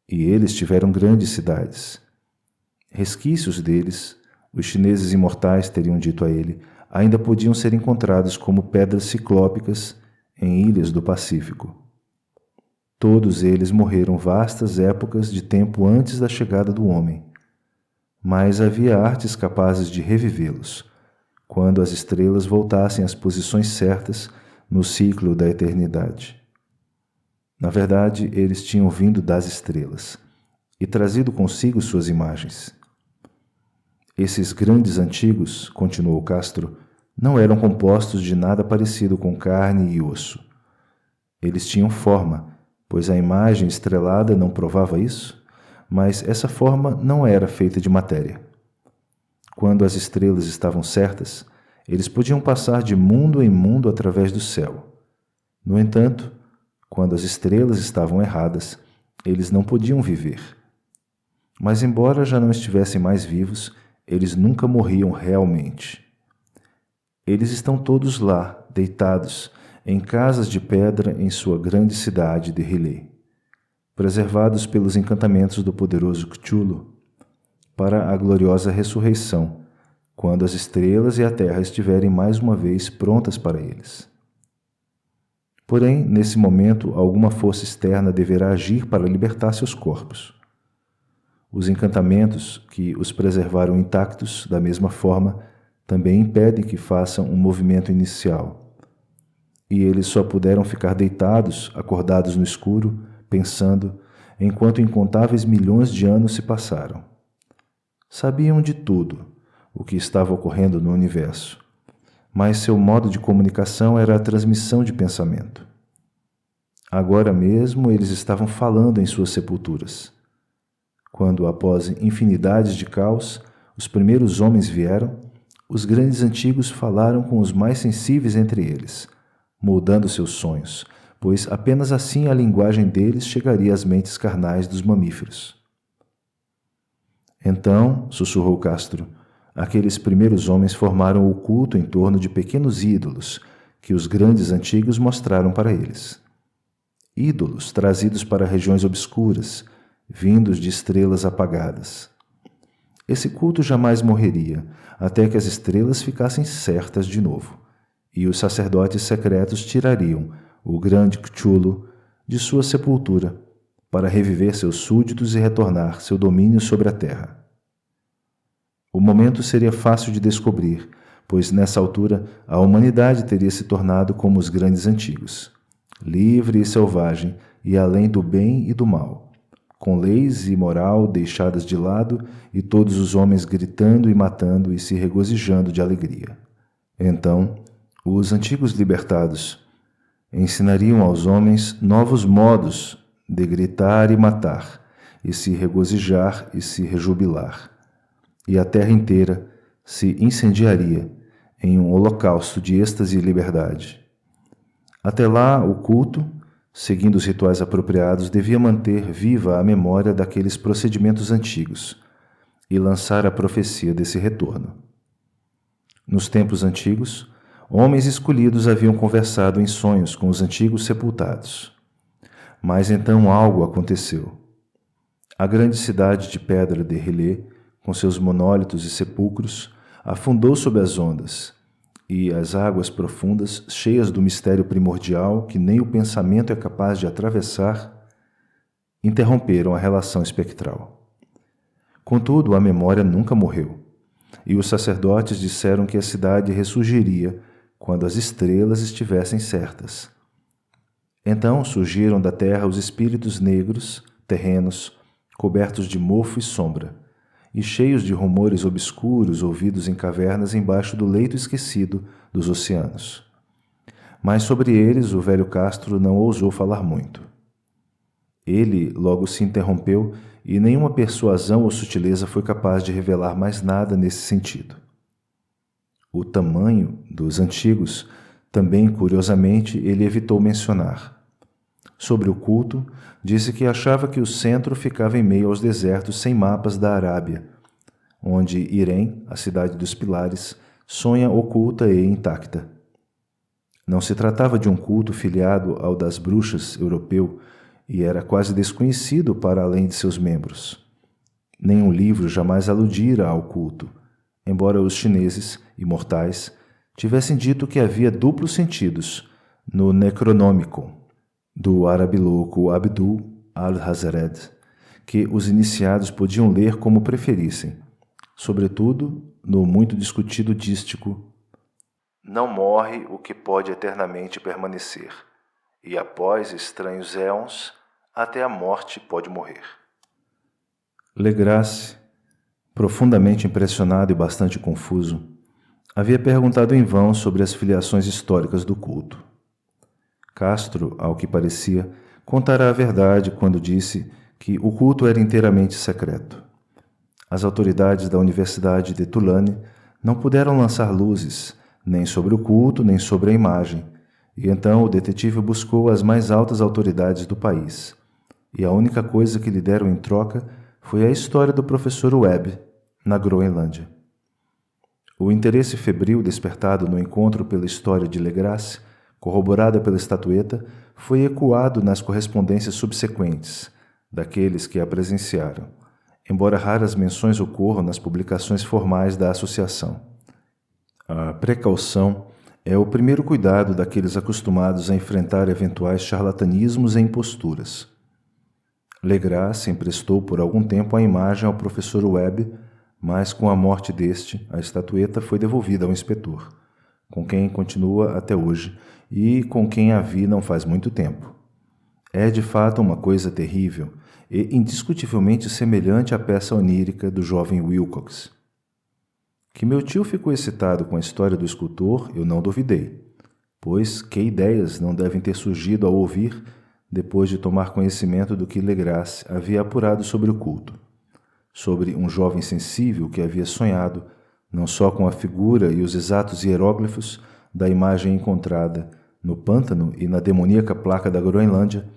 e eles tiveram grandes cidades. Resquícios deles, os chineses imortais teriam dito a ele, ainda podiam ser encontrados como pedras ciclópicas em ilhas do Pacífico. Todos eles morreram vastas épocas de tempo antes da chegada do homem, mas havia artes capazes de revivê-los, quando as estrelas voltassem às posições certas no ciclo da eternidade. Na verdade, eles tinham vindo das estrelas e trazido consigo suas imagens. Esses grandes antigos, continuou Castro, não eram compostos de nada parecido com carne e osso. Eles tinham forma, pois a imagem estrelada não provava isso, mas essa forma não era feita de matéria. Quando as estrelas estavam certas, eles podiam passar de mundo em mundo através do céu. No entanto, quando as estrelas estavam erradas, eles não podiam viver. Mas embora já não estivessem mais vivos, eles nunca morriam realmente. Eles estão todos lá, deitados, em casas de pedra em sua grande cidade de Riley, preservados pelos encantamentos do poderoso Cthulhu, para a gloriosa ressurreição, quando as estrelas e a terra estiverem mais uma vez prontas para eles. Porém, nesse momento, alguma força externa deverá agir para libertar seus corpos. Os encantamentos que os preservaram intactos, da mesma forma, também impedem que façam um movimento inicial. E eles só puderam ficar deitados, acordados no escuro, pensando, enquanto incontáveis milhões de anos se passaram. Sabiam de tudo, o que estava ocorrendo no universo, mas seu modo de comunicação era a transmissão de pensamento. Agora mesmo eles estavam falando em suas sepulturas. Quando, após infinidades de caos, os primeiros homens vieram, os grandes antigos falaram com os mais sensíveis entre eles, moldando seus sonhos, pois apenas assim a linguagem deles chegaria às mentes carnais dos mamíferos. Então, sussurrou Castro, aqueles primeiros homens formaram o culto em torno de pequenos ídolos que os grandes antigos mostraram para eles. Ídolos trazidos para regiões obscuras, vindos de estrelas apagadas. Esse culto jamais morreria, até que as estrelas ficassem certas de novo, e os sacerdotes secretos tirariam o grande Cthulhu de sua sepultura para reviver seus súditos e retornar seu domínio sobre a terra. O momento seria fácil de descobrir, pois nessa altura a humanidade teria se tornado como os grandes antigos, livre e selvagem e além do bem e do mal, com leis e moral deixadas de lado e todos os homens gritando e matando e se regozijando de alegria. Então, os antigos libertados ensinariam aos homens novos modos de gritar e matar, e se regozijar e se rejubilar, e a terra inteira se incendiaria em um holocausto de êxtase e liberdade. Até lá, o culto, seguindo os rituais apropriados, devia manter viva a memória daqueles procedimentos antigos e lançar a profecia desse retorno. Nos tempos antigos, homens escolhidos haviam conversado em sonhos com os antigos sepultados. Mas então algo aconteceu. A grande cidade de pedra de Relé, com seus monólitos e sepulcros, afundou sob as ondas, e as águas profundas, cheias do mistério primordial que nem o pensamento é capaz de atravessar, interromperam a relação espectral. Contudo, a memória nunca morreu, e os sacerdotes disseram que a cidade ressurgiria quando as estrelas estivessem certas. Então surgiram da terra os espíritos negros, terrenos, cobertos de mofo e sombra, e cheios de rumores obscuros ouvidos em cavernas embaixo do leito esquecido dos oceanos. Mas sobre eles o velho Castro não ousou falar muito. Ele logo se interrompeu e nenhuma persuasão ou sutileza foi capaz de revelar mais nada nesse sentido. O tamanho dos antigos também, curiosamente, ele evitou mencionar. Sobre o culto, disse que achava que o centro ficava em meio aos desertos sem mapas da Arábia, onde Irém, a cidade dos pilares, sonha oculta e intacta. Não se tratava de um culto filiado ao das bruxas europeu e era quase desconhecido para além de seus membros. Nenhum livro jamais aludira ao culto, embora os chineses, imortais, tivessem dito que havia duplos sentidos no Necronomicon, do árabe louco Abdul al-Hazred, que os iniciados podiam ler como preferissem, sobretudo no muito discutido dístico: não morre o que pode eternamente permanecer, e após estranhos éons, até a morte pode morrer. Legrasse, profundamente impressionado e bastante confuso, havia perguntado em vão sobre as filiações históricas do culto. Castro, ao que parecia, contara a verdade quando disse que o culto era inteiramente secreto. As autoridades da Universidade de Tulane não puderam lançar luzes, nem sobre o culto, nem sobre a imagem, e então o detetive buscou as mais altas autoridades do país, e a única coisa que lhe deram em troca foi a história do professor Webb, na Groenlândia. O interesse febril despertado no encontro pela história de Legrasse, corroborada pela estatueta, foi ecoado nas correspondências subsequentes daqueles que a presenciaram, embora raras menções ocorram nas publicações formais da associação. A precaução é o primeiro cuidado daqueles acostumados a enfrentar eventuais charlatanismos e imposturas. Legrasse emprestou por algum tempo a imagem ao professor Webb, mas com a morte deste, a estatueta foi devolvida ao inspetor, com quem continua até hoje e com quem a vi não faz muito tempo. É de fato uma coisa terrível e indiscutivelmente semelhante à peça onírica do jovem Wilcox. Que meu tio ficou excitado com a história do escultor, eu não duvidei, pois que ideias não devem ter surgido ao ouvir, depois de tomar conhecimento do que Legrasse havia apurado sobre o culto, sobre um jovem sensível que havia sonhado, não só com a figura e os exatos hieróglifos da imagem encontrada no pântano e na demoníaca placa da Groenlândia,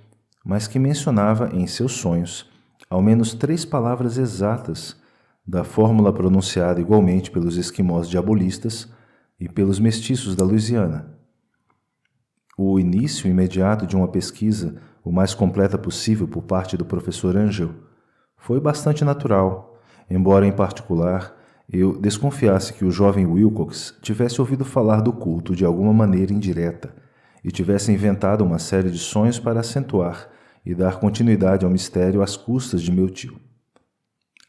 mas que mencionava em seus sonhos ao menos 3 palavras exatas da fórmula pronunciada igualmente pelos esquimós diabolistas e pelos mestiços da Louisiana. O início imediato de uma pesquisa, o mais completa possível por parte do professor Angel, foi bastante natural, embora em particular eu desconfiasse que o jovem Wilcox tivesse ouvido falar do culto de alguma maneira indireta e tivesse inventado uma série de sonhos para acentuar e dar continuidade ao mistério às custas de meu tio.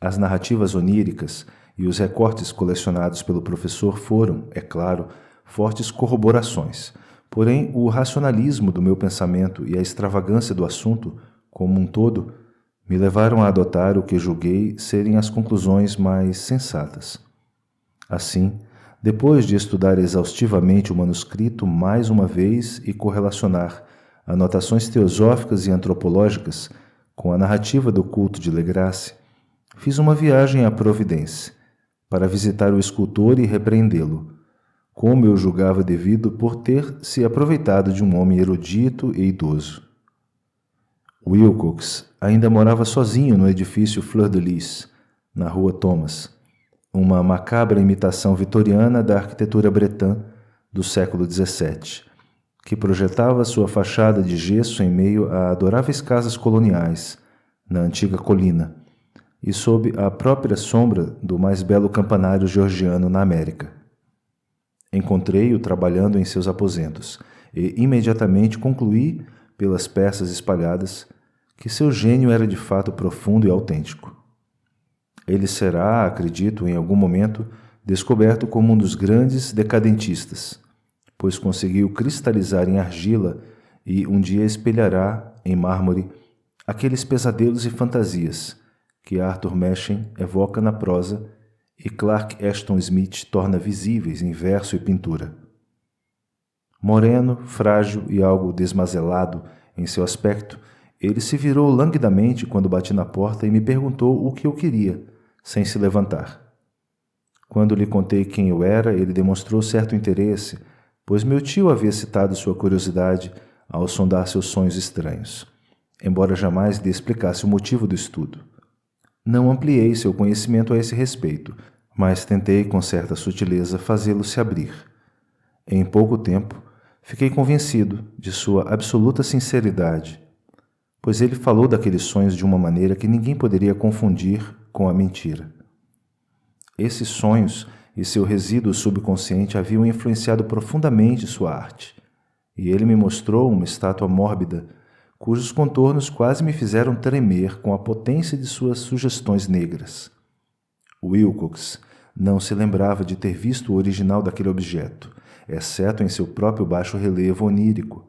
As narrativas oníricas, e os recortes colecionados pelo professor foram, é claro, fortes corroborações. Porém, o racionalismo do meu pensamento e a extravagância do assunto, como um todo, me levaram a adotar o que julguei serem as conclusões mais sensatas. Assim, depois de estudar exaustivamente o manuscrito mais uma vez e correlacionar anotações teosóficas e antropológicas com a narrativa do culto de Legrasse, fiz uma viagem à Providência para visitar o escultor e repreendê-lo, como eu julgava devido por ter se aproveitado de um homem erudito e idoso. Wilcox ainda morava sozinho no edifício Fleur de Lis, na rua Thomas, uma macabra imitação vitoriana da arquitetura bretã do século XVII, que projetava sua fachada de gesso em meio a adoráveis casas coloniais, na antiga colina, e sob a própria sombra do mais belo campanário georgiano na América. Encontrei-o trabalhando em seus aposentos e imediatamente concluí, pelas peças espalhadas, que seu gênio era de fato profundo e autêntico. Ele será, acredito, em algum momento, descoberto como um dos grandes decadentistas, pois conseguiu cristalizar em argila e um dia espelhará, em mármore, aqueles pesadelos e fantasias que Arthur Machen evoca na prosa e Clark Ashton Smith torna visíveis em verso e pintura. Moreno, frágil e algo desmazelado em seu aspecto, ele se virou languidamente quando bati na porta e me perguntou o que eu queria, sem se levantar. Quando lhe contei quem eu era, ele demonstrou certo interesse, pois meu tio havia citado sua curiosidade ao sondar seus sonhos estranhos, embora jamais lhe explicasse o motivo do estudo. Não ampliei seu conhecimento a esse respeito, mas tentei com certa sutileza fazê-lo se abrir. Em pouco tempo, fiquei convencido de sua absoluta sinceridade, pois ele falou daqueles sonhos de uma maneira que ninguém poderia confundir com a mentira. Esses sonhos e seu resíduo subconsciente haviam influenciado profundamente sua arte, e ele me mostrou uma estátua mórbida, cujos contornos quase me fizeram tremer com a potência de suas sugestões negras. Wilcox não se lembrava de ter visto o original daquele objeto, exceto em seu próprio baixo relevo onírico,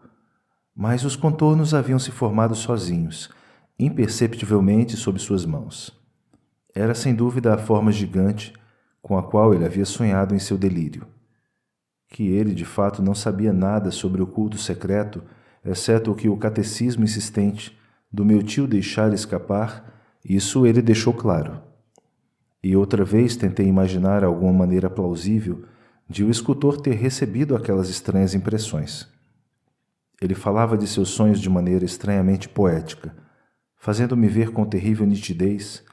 mas os contornos haviam se formado sozinhos, imperceptivelmente sob suas mãos. Era sem dúvida a forma gigante com a qual ele havia sonhado em seu delírio. Que ele, de fato, não sabia nada sobre o culto secreto, exceto o que o catecismo insistente do meu tio deixara escapar, isso ele deixou claro. E outra vez tentei imaginar alguma maneira plausível de o escultor ter recebido aquelas estranhas impressões. Ele falava de seus sonhos de maneira estranhamente poética, fazendo-me ver com terrível nitidez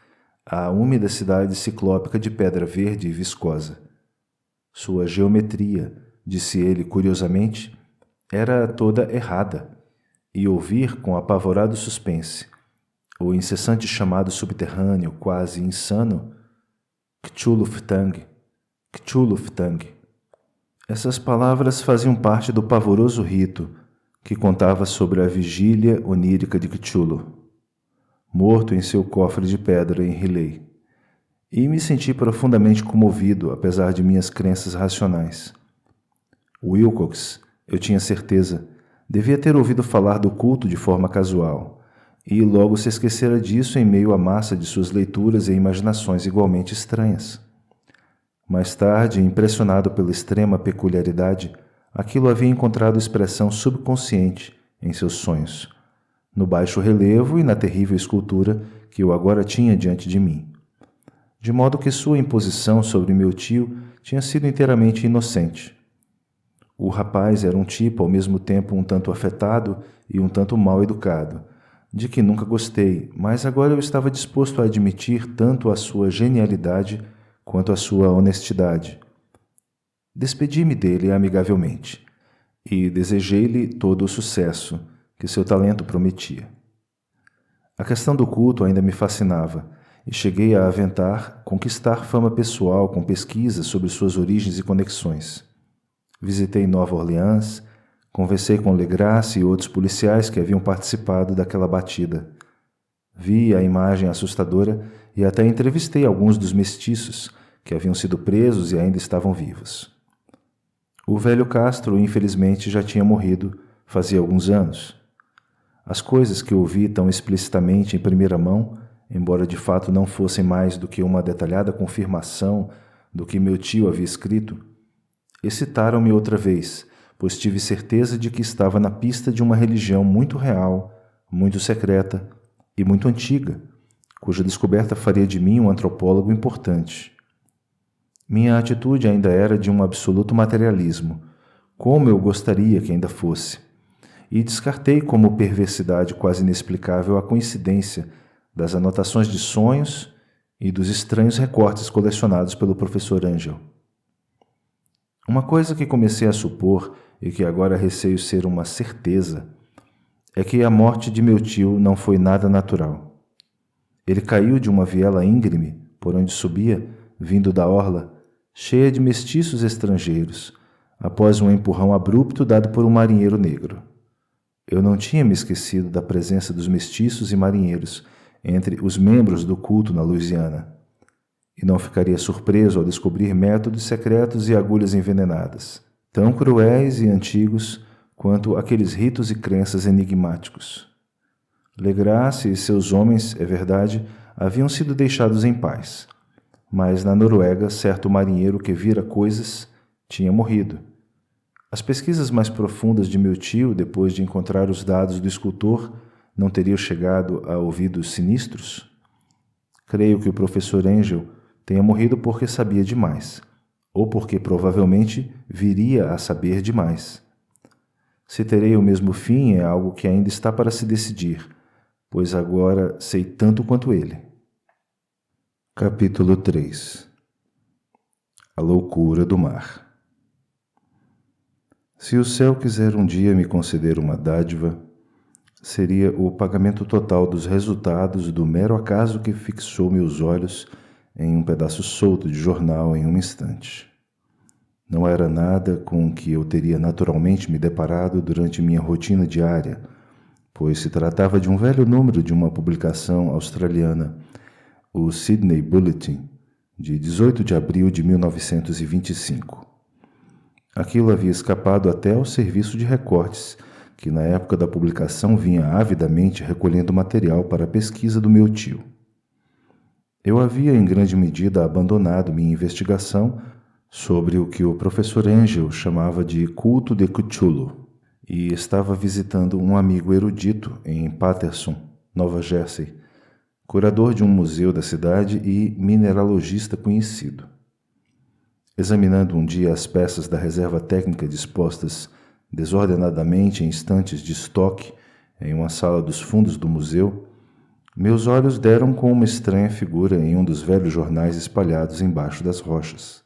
a úmida cidade ciclópica de pedra verde e viscosa. Sua geometria, disse ele curiosamente, era toda errada, e ouvir com apavorado suspense o incessante chamado subterrâneo, quase insano, Cthulhu-Ftang, Cthulhu-Ftang. Essas palavras faziam parte do pavoroso rito que contava sobre a vigília onírica de Cthulhu, morto em seu cofre de pedra em Riley, e me senti profundamente comovido, apesar de minhas crenças racionais. Wilcox, eu tinha certeza, devia ter ouvido falar do culto de forma casual, e logo se esquecera disso em meio à massa de suas leituras e imaginações igualmente estranhas. Mais tarde, impressionado pela extrema peculiaridade, aquilo havia encontrado expressão subconsciente em seus sonhos, no baixo relevo e na terrível escultura que eu agora tinha diante de mim. De modo que sua imposição sobre meu tio tinha sido inteiramente inocente. O rapaz era um tipo ao mesmo tempo um tanto afetado e um tanto mal educado, de que nunca gostei, mas agora eu estava disposto a admitir tanto a sua genialidade quanto a sua honestidade. Despedi-me dele amigavelmente e desejei-lhe todo o sucesso que seu talento prometia. A questão do culto ainda me fascinava e cheguei a aventar conquistar fama pessoal com pesquisas sobre suas origens e conexões. Visitei Nova Orleans, conversei com Legrasse e outros policiais que haviam participado daquela batida. Vi a imagem assustadora e até entrevistei alguns dos mestiços que haviam sido presos e ainda estavam vivos. O velho Castro, infelizmente, já tinha morrido fazia alguns anos. As coisas que ouvi tão explicitamente em primeira mão, embora de fato não fossem mais do que uma detalhada confirmação do que meu tio havia escrito, excitaram-me outra vez, pois tive certeza de que estava na pista de uma religião muito real, muito secreta e muito antiga, cuja descoberta faria de mim um antropólogo importante. Minha atitude ainda era de um absoluto materialismo, como eu gostaria que ainda fosse, e descartei como perversidade quase inexplicável a coincidência das anotações de sonhos e dos estranhos recortes colecionados pelo professor Angel. Uma coisa que comecei a supor e que agora receio ser uma certeza é que a morte de meu tio não foi nada natural. Ele caiu de uma viela íngreme por onde subia, vindo da orla, cheia de mestiços estrangeiros, após um empurrão abrupto dado por um marinheiro negro. Eu não tinha me esquecido da presença dos mestiços e marinheiros entre os membros do culto na Louisiana, e não ficaria surpreso ao descobrir métodos secretos e agulhas envenenadas, tão cruéis e antigos quanto aqueles ritos e crenças enigmáticos. Legrasse e seus homens, é verdade, haviam sido deixados em paz, mas na Noruega certo marinheiro que vira coisas tinha morrido. As pesquisas mais profundas de meu tio, depois de encontrar os dados do escultor, não teriam chegado a ouvidos sinistros? Creio que o professor Angel tenha morrido porque sabia demais, ou porque provavelmente viria a saber demais. Se terei o mesmo fim é algo que ainda está para se decidir, pois agora sei tanto quanto ele. Capítulo 3 A loucura do mar. Se o céu quiser um dia me conceder uma dádiva, seria o pagamento total dos resultados do mero acaso que fixou meus olhos em um pedaço solto de jornal em um instante. Não era nada com o que eu teria naturalmente me deparado durante minha rotina diária, pois se tratava de um velho número de uma publicação australiana, o Sydney Bulletin, de 18 de abril de 1925. Aquilo havia escapado até ao serviço de recortes, que na época da publicação vinha avidamente recolhendo material para a pesquisa do meu tio. Eu havia em grande medida abandonado minha investigação sobre o que o professor Angel chamava de culto de Cthulhu e estava visitando um amigo erudito em Paterson, Nova Jersey, curador de um museu da cidade e mineralogista conhecido. Examinando um dia as peças da reserva técnica dispostas desordenadamente em estantes de estoque em uma sala dos fundos do museu, meus olhos deram com uma estranha figura em um dos velhos jornais espalhados embaixo das rochas.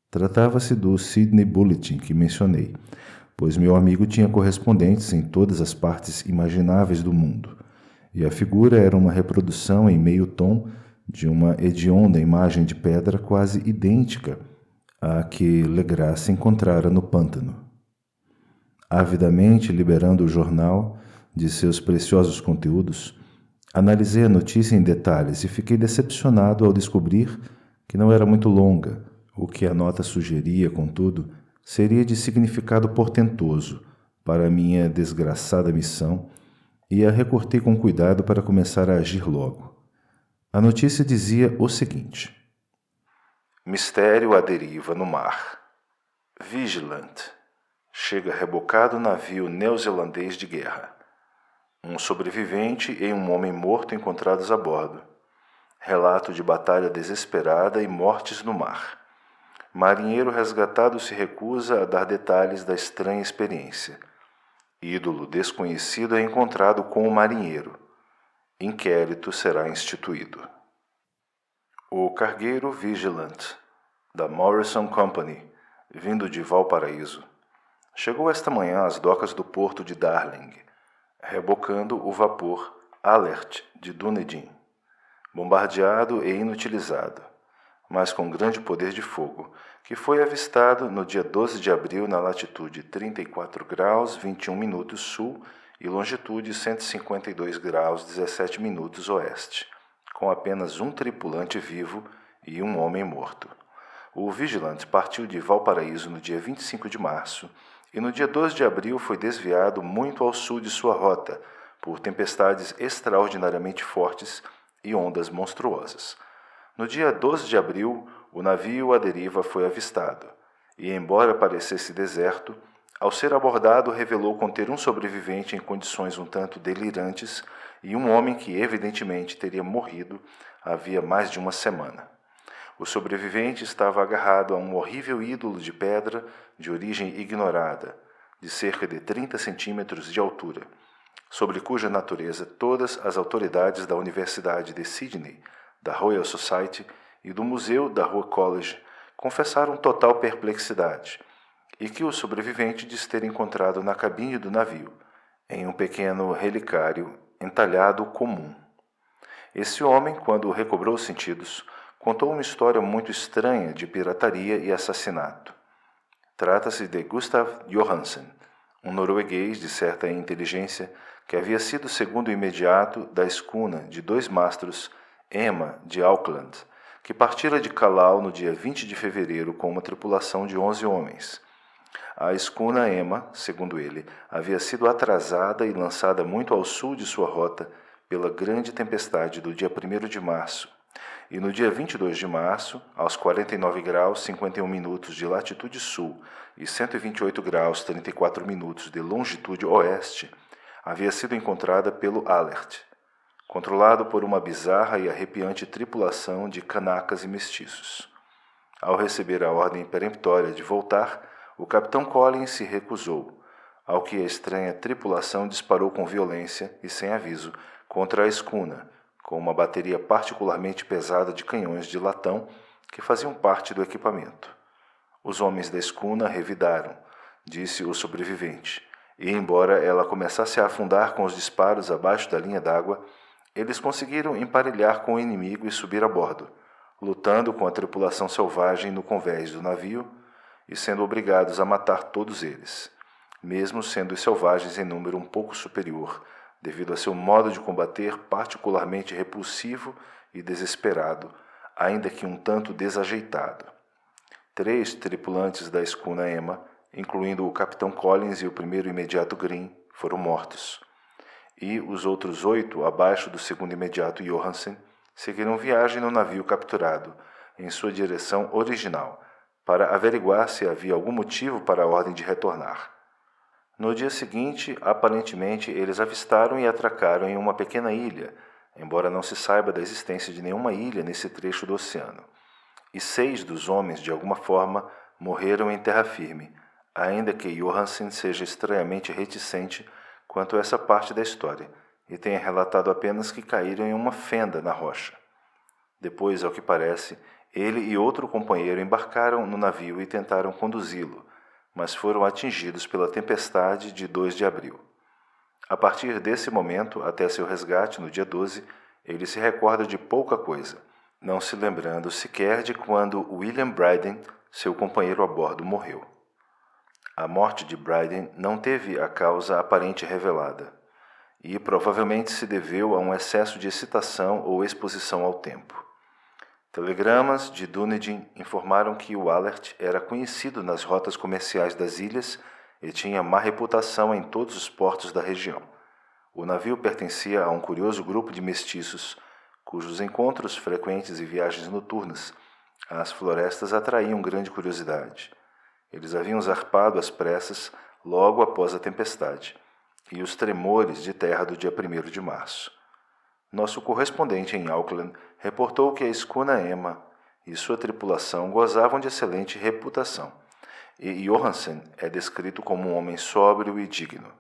Tratava-se do Sydney Bulletin que mencionei, pois meu amigo tinha correspondentes em todas as partes imagináveis do mundo, e a figura era uma reprodução em meio tom de uma hedionda imagem de pedra quase idêntica à que Legrasse encontrara no pântano. Avidamente liberando o jornal de seus preciosos conteúdos, analisei a notícia em detalhes e fiquei decepcionado ao descobrir que não era muito longa. O que a nota sugeria, contudo, seria de significado portentoso para a minha desgraçada missão e a recortei com cuidado para começar a agir logo. A notícia dizia o seguinte: Mistério à deriva no mar. Vigilant. Chega rebocado navio neozelandês de guerra. Um sobrevivente e um homem morto encontrados a bordo. Relato de batalha desesperada e mortes no mar. Marinheiro resgatado se recusa a dar detalhes da estranha experiência. Ídolo desconhecido é encontrado com o marinheiro. Inquérito será instituído. O cargueiro Vigilant, da Morrison Company, vindo de Valparaíso, chegou esta manhã às docas do porto de Darling, rebocando o vapor Alert de Dunedin, bombardeado e inutilizado, mas com grande poder de fogo, que foi avistado no dia 12 de abril na latitude 34 graus 21 minutos sul e longitude 152 graus 17 minutos oeste, com apenas um tripulante vivo e um homem morto. O Vigilant partiu de Valparaíso no dia 25 de março e no dia 12 de abril foi desviado muito ao sul de sua rota por tempestades extraordinariamente fortes e ondas monstruosas. No dia 12 de abril, o navio à deriva foi avistado e, embora parecesse deserto, ao ser abordado revelou conter um sobrevivente em condições um tanto delirantes e um homem que evidentemente teria morrido havia mais de uma semana. O sobrevivente estava agarrado a um horrível ídolo de pedra de origem ignorada, de cerca de 30 centímetros de altura, sobre cuja natureza todas as autoridades da Universidade de Sydney, da Royal Society e do Museu da Rua College confessaram total perplexidade, e que o sobrevivente diz ter encontrado na cabine do navio, em um pequeno relicário entalhado comum. Esse homem, quando recobrou os sentidos, contou uma história muito estranha de pirataria e assassinato. Trata-se de Gustav Johansen, um norueguês de certa inteligência que havia sido segundo imediato da escuna de 2 mastros Emma de Auckland, que partira de Callao no dia 20 de fevereiro com uma tripulação de 11 homens. A escuna Emma, segundo ele, havia sido atrasada e lançada muito ao sul de sua rota pela grande tempestade do dia 1º de março, e no dia 22 de março, aos 49 graus 51 minutos de latitude sul e 128 graus 34 minutos de longitude oeste, havia sido encontrada pelo Alert, controlado por uma bizarra e arrepiante tripulação de canacas e mestiços. Ao receber a ordem peremptória de voltar, o capitão Collins se recusou, ao que a estranha tripulação disparou com violência e sem aviso contra a escuna, com uma bateria particularmente pesada de canhões de latão que faziam parte do equipamento. Os homens da escuna revidaram, disse o sobrevivente, e embora ela começasse a afundar com os disparos abaixo da linha d'água, eles conseguiram emparelhar com o inimigo e subir a bordo, lutando com a tripulação selvagem no convés do navio e sendo obrigados a matar todos eles, mesmo sendo os selvagens em número um pouco superior, devido a seu modo de combater particularmente repulsivo e desesperado, ainda que um tanto desajeitado. 3 tripulantes da escuna Emma, incluindo o capitão Collins e o primeiro imediato Green, foram mortos. E os outros 8, abaixo do segundo imediato Johansen, seguiram viagem no navio capturado, em sua direção original, para averiguar se havia algum motivo para a ordem de retornar. No dia seguinte, aparentemente, eles avistaram e atracaram em uma pequena ilha, embora não se saiba da existência de nenhuma ilha nesse trecho do oceano. E 6 dos homens, de alguma forma, morreram em terra firme, ainda que Johansen seja estranhamente reticente quanto a essa parte da história, e tenha relatado apenas que caíram em uma fenda na rocha. Depois, ao que parece, ele e outro companheiro embarcaram no navio e tentaram conduzi-lo, mas foram atingidos pela tempestade de 2 de abril. A partir desse momento, até seu resgate no dia 12, ele se recorda de pouca coisa, não se lembrando sequer de quando William Bryden, seu companheiro a bordo, morreu. A morte de Bryden não teve a causa aparente revelada, e provavelmente se deveu a um excesso de excitação ou exposição ao tempo. Telegramas de Dunedin informaram que o Alert era conhecido nas rotas comerciais das ilhas e tinha má reputação em todos os portos da região. O navio pertencia a um curioso grupo de mestiços, cujos encontros frequentes e viagens noturnas às florestas atraíam grande curiosidade. Eles haviam zarpado às pressas logo após a tempestade e os tremores de terra do dia 1º de março. Nosso correspondente em Auckland reportou que a escuna Emma e sua tripulação gozavam de excelente reputação, e Johansen é descrito como um homem sóbrio e digno.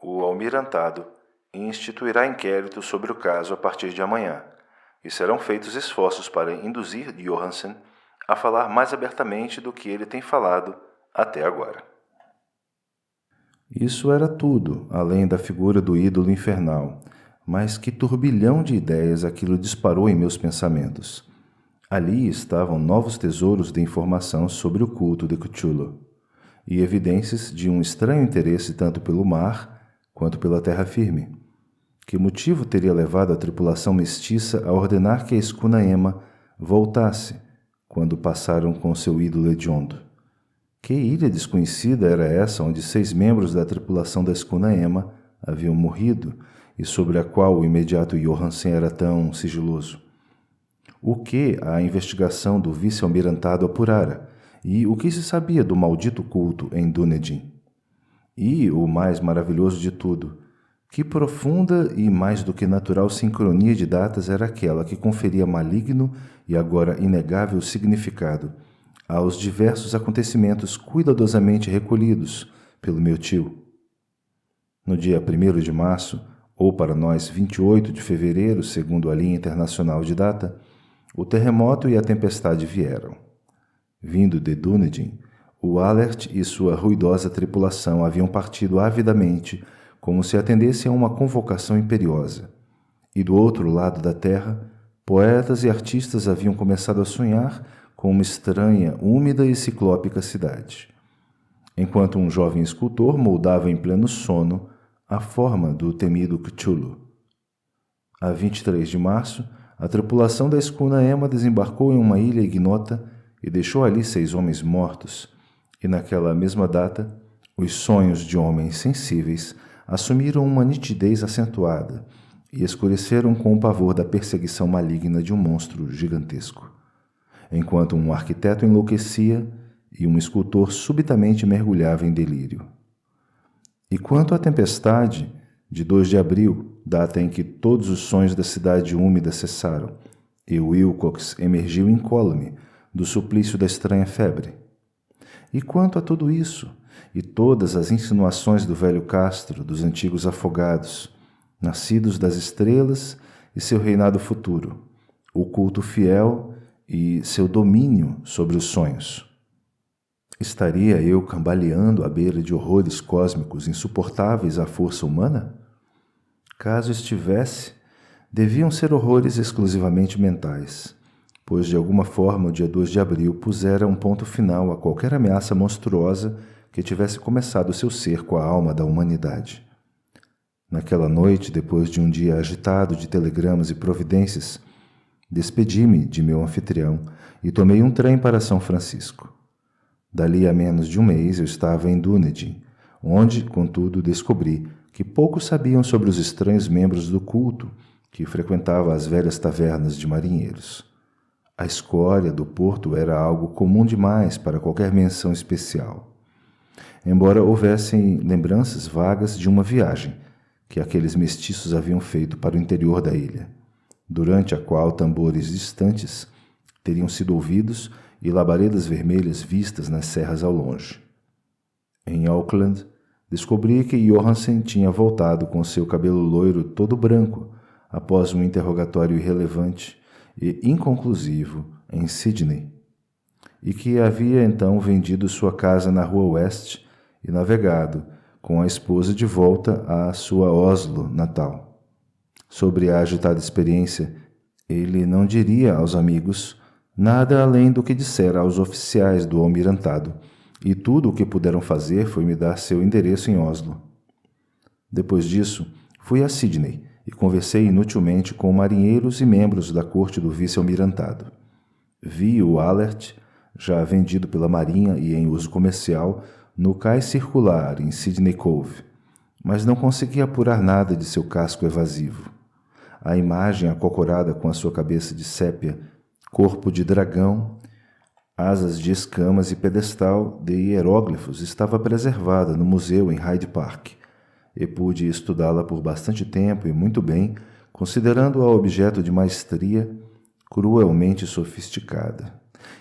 O almirantado instituirá inquérito sobre o caso a partir de amanhã, e serão feitos esforços para induzir Johansen a falar mais abertamente do que ele tem falado até agora.
Isso era tudo, além da figura do ídolo infernal, mas que turbilhão de ideias aquilo disparou em meus pensamentos. Ali estavam novos tesouros de informação sobre o culto de Cthulhu, e evidências de um estranho interesse tanto pelo mar quanto pela terra firme. Que motivo teria levado a tripulação mestiça a ordenar que a escuna Emma voltasse quando passaram com seu ídolo hediondo. Que ilha desconhecida era essa onde 6 membros da tripulação da escuna Emma haviam morrido e sobre a qual o imediato Johansen era tão sigiloso? O que a investigação do vice-almirantado apurara e o que se sabia do maldito culto em Dunedin? E, o mais maravilhoso de tudo, que profunda e mais do que natural sincronia de datas era aquela que conferia maligno e agora inegável significado aos diversos acontecimentos cuidadosamente recolhidos pelo meu tio. No dia 1º de março, ou para nós 28 de fevereiro, segundo a linha internacional de data, o terremoto e a tempestade vieram. Vindo de Dunedin, o Alert e sua ruidosa tripulação haviam partido avidamente, como se atendessem a uma convocação imperiosa. E do outro lado da terra, poetas e artistas haviam começado a sonhar com uma estranha, úmida e ciclópica cidade. Enquanto um jovem escultor moldava em pleno sono a forma do temido Cthulhu. A 23 de março, a tripulação da escuna Emma desembarcou em uma ilha ignota e deixou ali 6 homens mortos, e naquela mesma data, os sonhos de homens sensíveis assumiram uma nitidez acentuada e escureceram com o pavor da perseguição maligna de um monstro gigantesco. Enquanto um arquiteto enlouquecia e um escultor subitamente mergulhava em delírio. E quanto à tempestade, de 2 de abril, data em que todos os sonhos da cidade úmida cessaram, e Wilcox emergiu incólume do suplício da estranha febre. E quanto a tudo isso, e todas as insinuações do velho Castro, dos antigos afogados, nascidos das estrelas e seu reinado futuro, o culto fiel e seu domínio sobre os sonhos. Estaria eu cambaleando à beira de horrores cósmicos insuportáveis à força humana? Caso estivesse, deviam ser horrores exclusivamente mentais, pois de alguma forma o dia 2 de abril pusera um ponto final a qualquer ameaça monstruosa que tivesse começado seu cerco à alma da humanidade. Naquela noite, depois de um dia agitado de telegramas e providências, despedi-me de meu anfitrião e tomei um trem para São Francisco. Dali a menos de um mês eu estava em Dunedin, onde, contudo, descobri que poucos sabiam sobre os estranhos membros do culto que frequentava as velhas tavernas de marinheiros. A escória do porto era algo comum demais para qualquer menção especial, embora houvessem lembranças vagas de uma viagem que aqueles mestiços haviam feito para o interior da ilha, durante a qual tambores distantes teriam sido ouvidos e labaredas vermelhas vistas nas serras ao longe. Em Auckland, descobri que Johansen tinha voltado com seu cabelo loiro todo branco após um interrogatório irrelevante e inconclusivo em Sydney, e que havia então vendido sua casa na Rua Oeste e navegado com a esposa de volta à sua Oslo natal. Sobre a agitada experiência, ele não diria aos amigos nada além do que dissera aos oficiais do almirantado, e tudo o que puderam fazer foi me dar seu endereço em Oslo. Depois disso, fui a Sydney e conversei inutilmente com marinheiros e membros da corte do vice-almirantado. Vi o Alert, já vendido pela marinha e em uso comercial, no cais circular em Sydney Cove, mas não consegui apurar nada de seu casco evasivo. A imagem acocorada com a sua cabeça de sépia, corpo de dragão, asas de escamas e pedestal de hieróglifos estava preservada no museu em Hyde Park, e pude estudá-la por bastante tempo e muito bem, considerando-a objeto de maestria cruelmente sofisticada,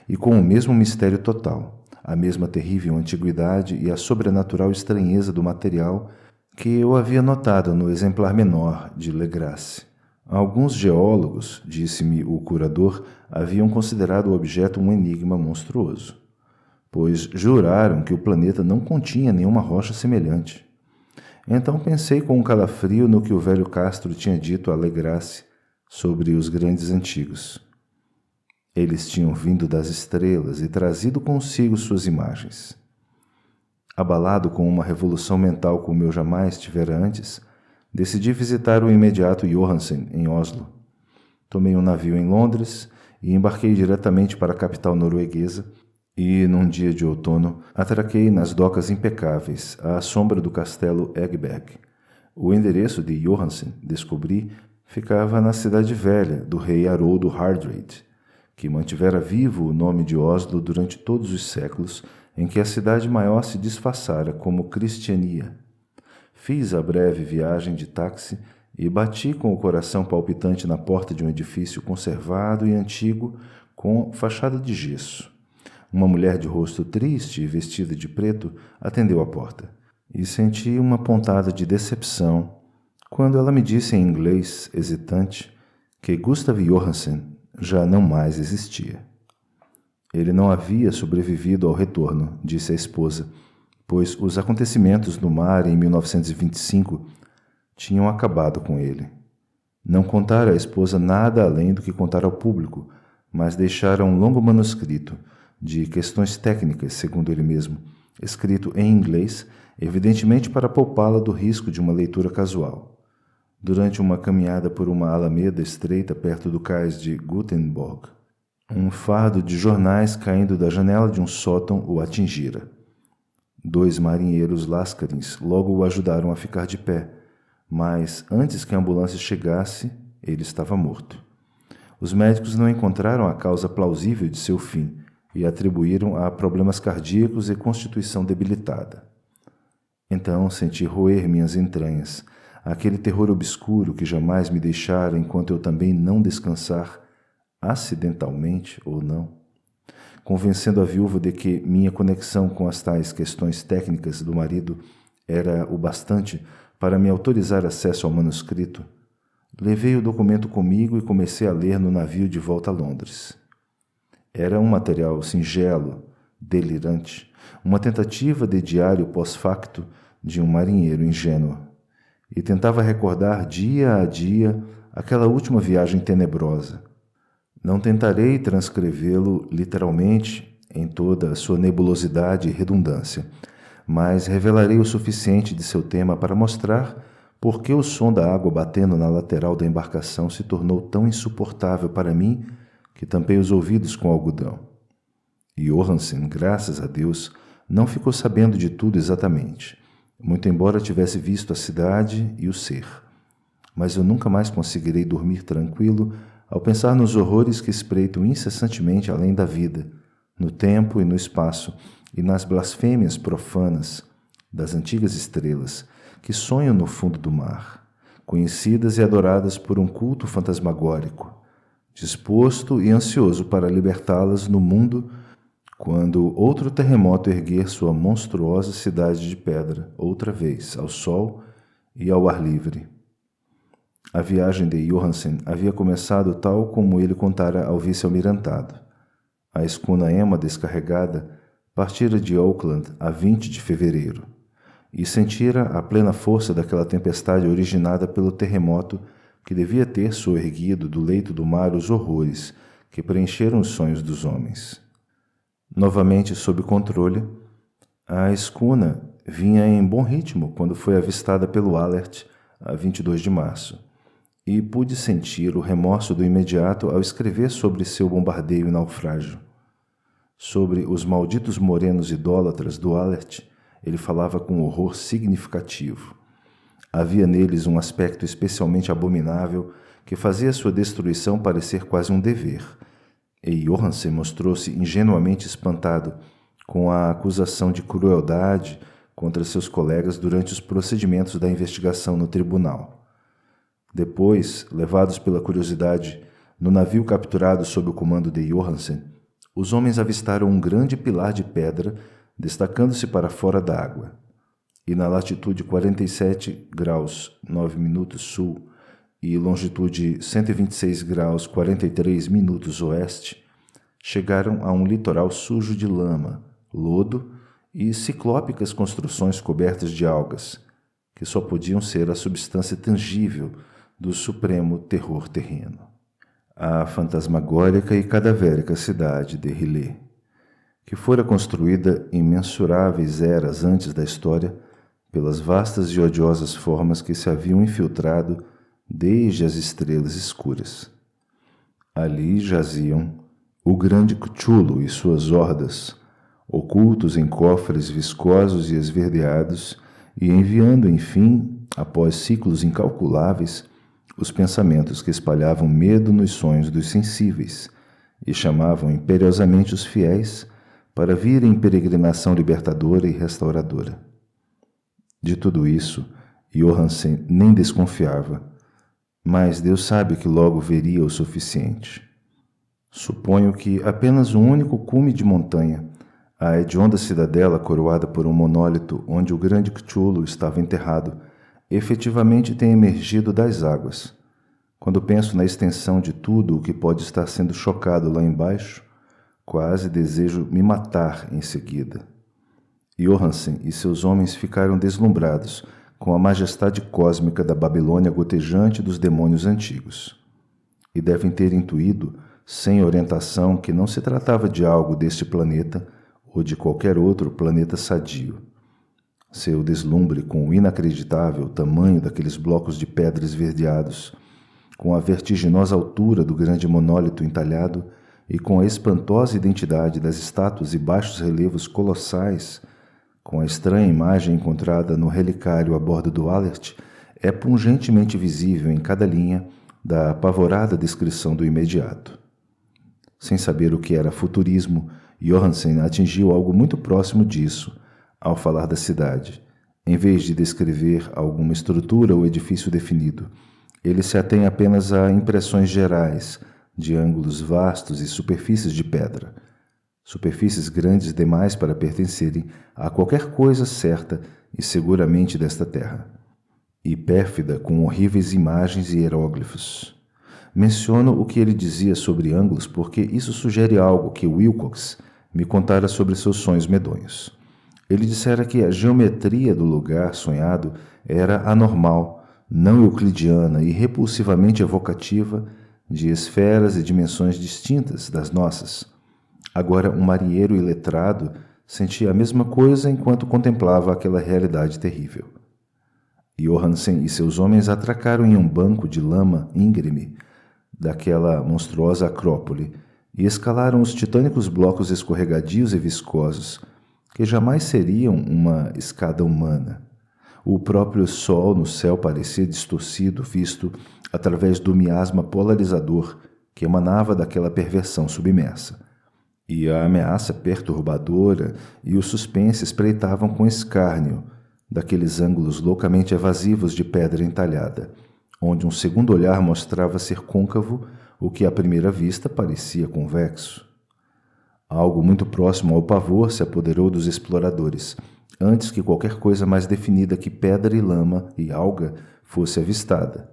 e com o mesmo mistério total, a mesma terrível antiguidade e a sobrenatural estranheza do material que eu havia notado no exemplar menor de Legrasse. Alguns geólogos, disse-me o curador, haviam considerado o objeto um enigma monstruoso, pois juraram que o planeta não continha nenhuma rocha semelhante. Então pensei com um calafrio no que o velho Castro tinha dito a Legrasse sobre os grandes antigos. Eles tinham vindo das estrelas e trazido consigo suas imagens. Abalado com uma revolução mental como eu jamais tivera antes, decidi visitar o imediato Johansen em Oslo. Tomei um navio em Londres e embarquei diretamente para a capital norueguesa e, num dia de outono, atraquei nas docas impecáveis, à sombra do castelo Eggberg. O endereço de Johansen, descobri, ficava na cidade velha do rei Haroldo Hardrade, que mantivera vivo o nome de Oslo durante todos os séculos em que a cidade maior se disfarçara como Cristiania. Fiz a breve viagem de táxi e bati com o coração palpitante na porta de um edifício conservado e antigo com fachada de gesso. Uma mulher de rosto triste e vestida de preto atendeu a porta, e senti uma pontada de decepção quando ela me disse em inglês hesitante que Gustav Johansen já não mais existia. Ele não havia sobrevivido ao retorno, disse a esposa, pois os acontecimentos no mar em 1925 tinham acabado com ele. Não contara à esposa nada além do que contara ao público, mas deixara um longo manuscrito de questões técnicas, segundo ele mesmo, escrito em inglês, evidentemente para poupá-la do risco de uma leitura casual. Durante uma caminhada por uma alameda estreita perto do cais de Gutenberg, um fardo de jornais caindo da janela de um sótão o atingira. 2 marinheiros lascarins logo o ajudaram a ficar de pé, mas antes que a ambulância chegasse, ele estava morto. Os médicos não encontraram a causa plausível de seu fim e atribuíram a problemas cardíacos e constituição debilitada. Então senti roer minhas entranhas, aquele terror obscuro que jamais me deixara enquanto eu também não descansar, acidentalmente ou não, convencendo a viúva de que minha conexão com as tais questões técnicas do marido era o bastante para me autorizar acesso ao manuscrito. Levei o documento comigo e comecei a ler no navio de volta a Londres. Era um material singelo, delirante, uma tentativa de diário pós-facto de um marinheiro ingênuo, e tentava recordar dia a dia aquela última viagem tenebrosa. Não tentarei transcrevê-lo literalmente em toda a sua nebulosidade e redundância, mas revelarei o suficiente de seu tema para mostrar por que o som da água batendo na lateral da embarcação se tornou tão insuportável para mim que tampei os ouvidos com algodão. Johansen, graças a Deus, não ficou sabendo de tudo exatamente, muito embora tivesse visto a cidade e o ser. Mas eu nunca mais conseguirei dormir tranquilo ao pensar nos horrores que espreitam incessantemente além da vida, no tempo e no espaço, e nas blasfêmias profanas das antigas estrelas que sonham no fundo do mar, conhecidas e adoradas por um culto fantasmagórico, disposto e ansioso para libertá-las no mundo quando outro terremoto erguer sua monstruosa cidade de pedra, outra vez, ao sol e ao ar livre. A viagem de Johansen havia começado tal como ele contara ao vice-almirantado. A escuna Emma descarregada partira de Auckland a 20 de fevereiro e sentira a plena força daquela tempestade originada pelo terremoto que devia ter soerguido do leito do mar os horrores que preencheram os sonhos dos homens. Novamente sob controle, a escuna vinha em bom ritmo quando foi avistada pelo Alert a 22 de março, e pude sentir o remorso do imediato ao escrever sobre seu bombardeio e naufrágio. Sobre os malditos morenos idólatras do Alert, ele falava com horror significativo. Havia neles um aspecto especialmente abominável que fazia sua destruição parecer quase um dever, e Johansen mostrou-se ingenuamente espantado com a acusação de crueldade contra seus colegas durante os procedimentos da investigação no tribunal. Depois, levados pela curiosidade, no navio capturado sob o comando de Johansen, os homens avistaram um grande pilar de pedra destacando-se para fora da água, e na latitude 47 graus 9 minutos sul e longitude 126 graus 43 minutos oeste, chegaram a um litoral sujo de lama, lodo e ciclópicas construções cobertas de algas, que só podiam ser a substância tangível do supremo terror terreno. A fantasmagórica e cadavérica cidade de Rilé, que fora construída imensuráveis eras antes da história pelas vastas e odiosas formas que se haviam infiltrado desde as estrelas escuras. Ali jaziam o grande Cthulhu e suas hordas, ocultos em cofres viscosos e esverdeados, e enviando, enfim, após ciclos incalculáveis, os pensamentos que espalhavam medo nos sonhos dos sensíveis e chamavam imperiosamente os fiéis para vir em peregrinação libertadora e restauradora. De tudo isso, Johansen nem desconfiava, mas Deus sabe que logo veria o suficiente. Suponho que apenas um único cume de montanha, a hedionda cidadela coroada por um monólito onde o grande Cthulhu estava enterrado, efetivamente tem emergido das águas. Quando penso na extensão de tudo o que pode estar sendo chocado lá embaixo, quase desejo me matar em seguida. Johansen e seus homens ficaram deslumbrados com a majestade cósmica da Babilônia gotejante dos demônios antigos. E devem ter intuído, sem orientação, que não se tratava de algo deste planeta ou de qualquer outro planeta sadio. Seu deslumbre com o inacreditável tamanho daqueles blocos de pedra esverdeados, com a vertiginosa altura do grande monólito entalhado e com a espantosa identidade das estátuas e baixos relevos colossais, com a estranha imagem encontrada no relicário a bordo do Alert, é pungentemente visível em cada linha da apavorada descrição do imediato. Sem saber o que era futurismo, Johansen atingiu algo muito próximo disso ao falar da cidade. Em vez de descrever alguma estrutura ou edifício definido, ele se atém apenas a impressões gerais de ângulos vastos e superfícies de pedra. Superfícies grandes demais para pertencerem a qualquer coisa certa e seguramente desta terra. E pérfida com horríveis imagens e hieróglifos. Menciono o que ele dizia sobre ângulos porque isso sugere algo que Wilcox me contara sobre seus sonhos medonhos. Ele dissera que a geometria do lugar sonhado era anormal, não euclidiana e repulsivamente evocativa de esferas e dimensões distintas das nossas. Agora, um marinheiro iletrado sentia a mesma coisa enquanto contemplava aquela realidade terrível. Johansen e seus homens atracaram em um banco de lama íngreme daquela monstruosa acrópole e escalaram os titânicos blocos escorregadios e viscosos, que jamais seriam uma escada humana. O próprio sol no céu parecia distorcido, visto através do miasma polarizador que emanava daquela perversão submersa. E a ameaça perturbadora e o suspense espreitavam com escárnio daqueles ângulos loucamente evasivos de pedra entalhada, onde um segundo olhar mostrava ser côncavo o que à primeira vista parecia convexo. Algo muito próximo ao pavor se apoderou dos exploradores, antes que qualquer coisa mais definida que pedra e lama e alga fosse avistada.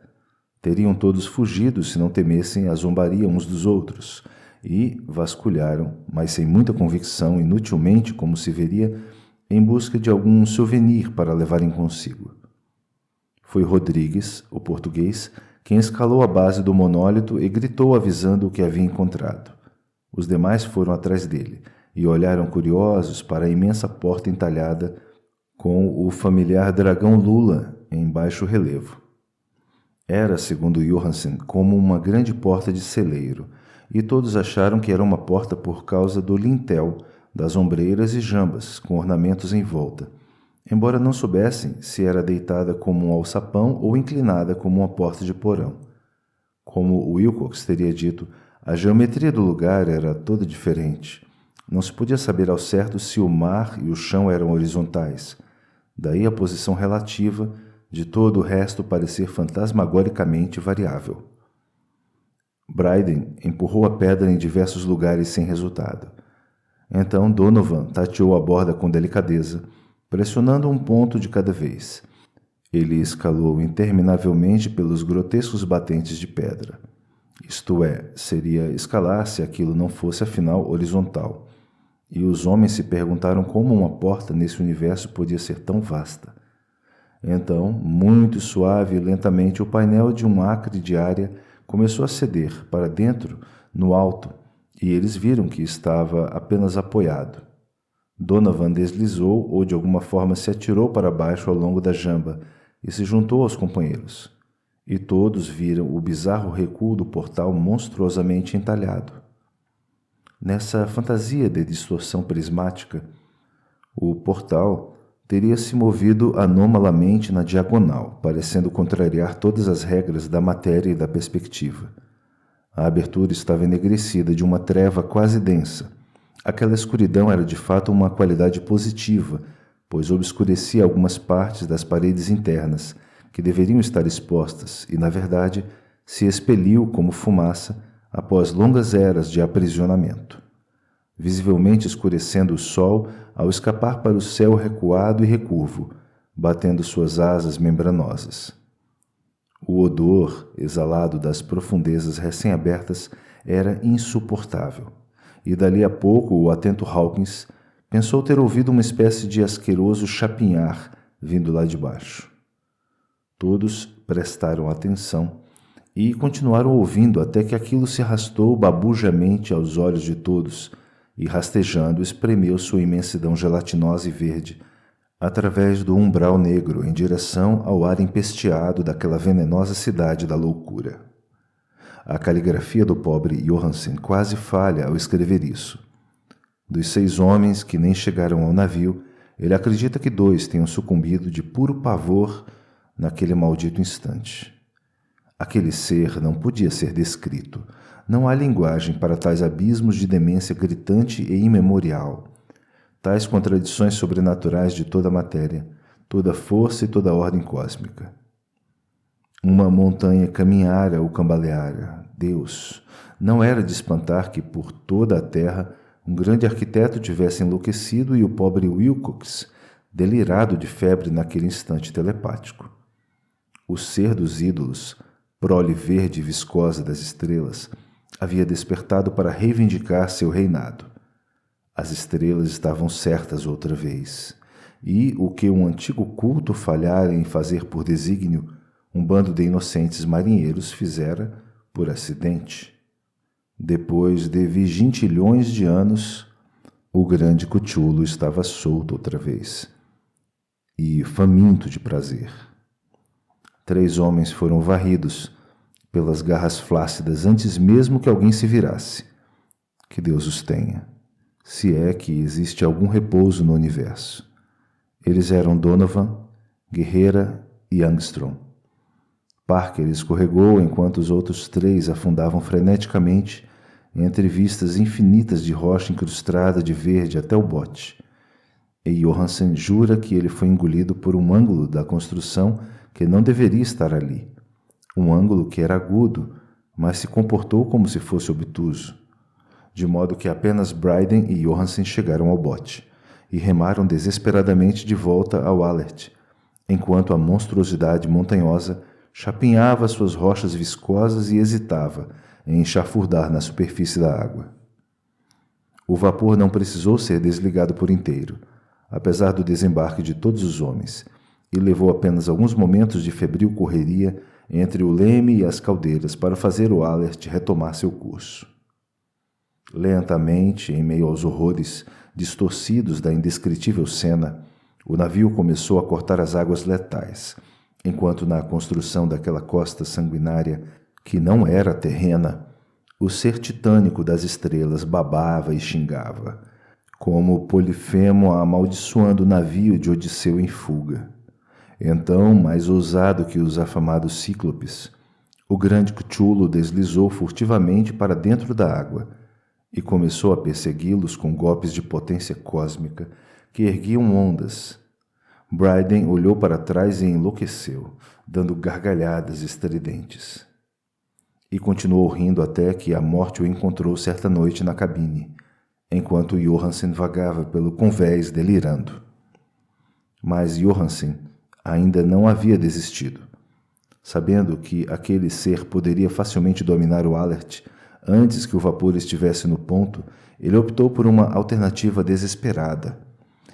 Teriam todos fugido se não temessem a zombaria uns dos outros, e vasculharam, mas sem muita convicção, inutilmente, como se veria, em busca de algum souvenir para levarem consigo. Foi Rodrigues, o português, quem escalou a base do monólito e gritou avisando o que havia encontrado. Os demais foram atrás dele e olharam curiosos para a imensa porta entalhada com o familiar dragão Lula em baixo relevo. Era, segundo Johansen, como uma grande porta de celeiro, e todos acharam que era uma porta por causa do lintel, das ombreiras e jambas, com ornamentos em volta, embora não soubessem se era deitada como um alçapão ou inclinada como uma porta de porão. Como Wilcox teria dito, a geometria do lugar era toda diferente. Não se podia saber ao certo se o mar e o chão eram horizontais. Daí a posição relativa de todo o resto parecer fantasmagoricamente variável. Bryden empurrou a pedra em diversos lugares sem resultado. Então Donovan tateou a borda com delicadeza, pressionando um ponto de cada vez. Ele escalou interminavelmente pelos grotescos batentes de pedra. Isto é, seria escalar se aquilo não fosse afinal horizontal. E os homens se perguntaram como uma porta nesse universo podia ser tão vasta. Então, muito suave e lentamente, o painel de um acre de área começou a ceder para dentro, no alto, e eles viram que estava apenas apoiado. Donovan deslizou ou de alguma forma se atirou para baixo ao longo da jamba e se juntou aos companheiros. e todos viram o bizarro recuo do portal monstruosamente entalhado. Nessa fantasia de distorção prismática, o portal teria se movido anomalamente na diagonal, parecendo contrariar todas as regras da matéria e da perspectiva. A abertura estava enegrecida de uma treva quase densa. Aquela escuridão era de fato uma qualidade positiva, pois obscurecia algumas partes das paredes internas, que deveriam estar expostas, e, na verdade, se expeliu como fumaça após longas eras de aprisionamento, visivelmente escurecendo o sol ao escapar para o céu recuado e recurvo, batendo suas asas membranosas. O odor exalado das profundezas recém-abertas era insuportável, e dali a pouco o atento Hawkins pensou ter ouvido uma espécie de asqueroso chapinhar vindo lá de baixo. Todos prestaram atenção e continuaram ouvindo até que aquilo se arrastou babujamente aos olhos de todos e, rastejando, espremeu sua imensidão gelatinosa e verde através do umbral negro em direção ao ar empesteado daquela venenosa cidade da loucura. A caligrafia do pobre Johansen quase falha ao escrever isso. Dos 6 homens que nem chegaram ao navio, ele acredita que 2 tenham sucumbido de puro pavor naquele maldito instante. Aquele ser não podia ser descrito. Não há linguagem para tais abismos de demência gritante e imemorial. Tais contradições sobrenaturais de toda a matéria, toda a força e toda a ordem cósmica. Uma montanha caminhara ou cambaleara. Deus! Não era de espantar que por toda a terra um grande arquiteto tivesse enlouquecido e o pobre Wilcox delirado de febre naquele instante telepático. O ser dos ídolos, prole verde e viscosa das estrelas, havia despertado para reivindicar seu reinado. As estrelas estavam certas outra vez, e o que um antigo culto falhara em fazer por desígnio, um bando de inocentes marinheiros fizera por acidente. Depois de vigintilhões de anos, o grande Cthulhu estava solto outra vez, e faminto de prazer. 3 homens foram varridos pelas garras flácidas antes mesmo que alguém se virasse. Que Deus os tenha, se é que existe algum repouso no universo. Eles eram Donovan, Guerreira e Angstrom. Parker escorregou enquanto os outros 3 afundavam freneticamente entre vistas infinitas de rocha incrustada de verde até o bote. E Johansen jura que ele foi engolido por um ângulo da construção que não deveria estar ali. Um ângulo que era agudo, mas se comportou como se fosse obtuso, de modo que apenas Bryden e Johansen chegaram ao bote e remaram desesperadamente de volta ao Alert, enquanto a monstruosidade montanhosa chapinhava suas rochas viscosas e hesitava em enxafurdar na superfície da água. O vapor não precisou ser desligado por inteiro, apesar do desembarque de todos os homens, e levou apenas alguns momentos de febril correria entre o leme e as caldeiras para fazer o Alert retomar seu curso. Lentamente, em meio aos horrores distorcidos da indescritível cena, o navio começou a cortar as águas letais, enquanto na construção daquela costa sanguinária, que não era terrena, o ser titânico das estrelas babava e xingava, como Polifemo amaldiçoando o navio de Odisseu em fuga. Então, mais ousado que os afamados cíclopes, o grande Cthulhu deslizou furtivamente para dentro da água e começou a persegui-los com golpes de potência cósmica que erguiam ondas. Bryden olhou para trás e enlouqueceu, dando gargalhadas estridentes. E continuou rindo até que a morte o encontrou certa noite na cabine, enquanto Johansen vagava pelo convés delirando. Mas Johansen ainda não havia desistido. Sabendo que aquele ser poderia facilmente dominar o Alert antes que o vapor estivesse no ponto, ele optou por uma alternativa desesperada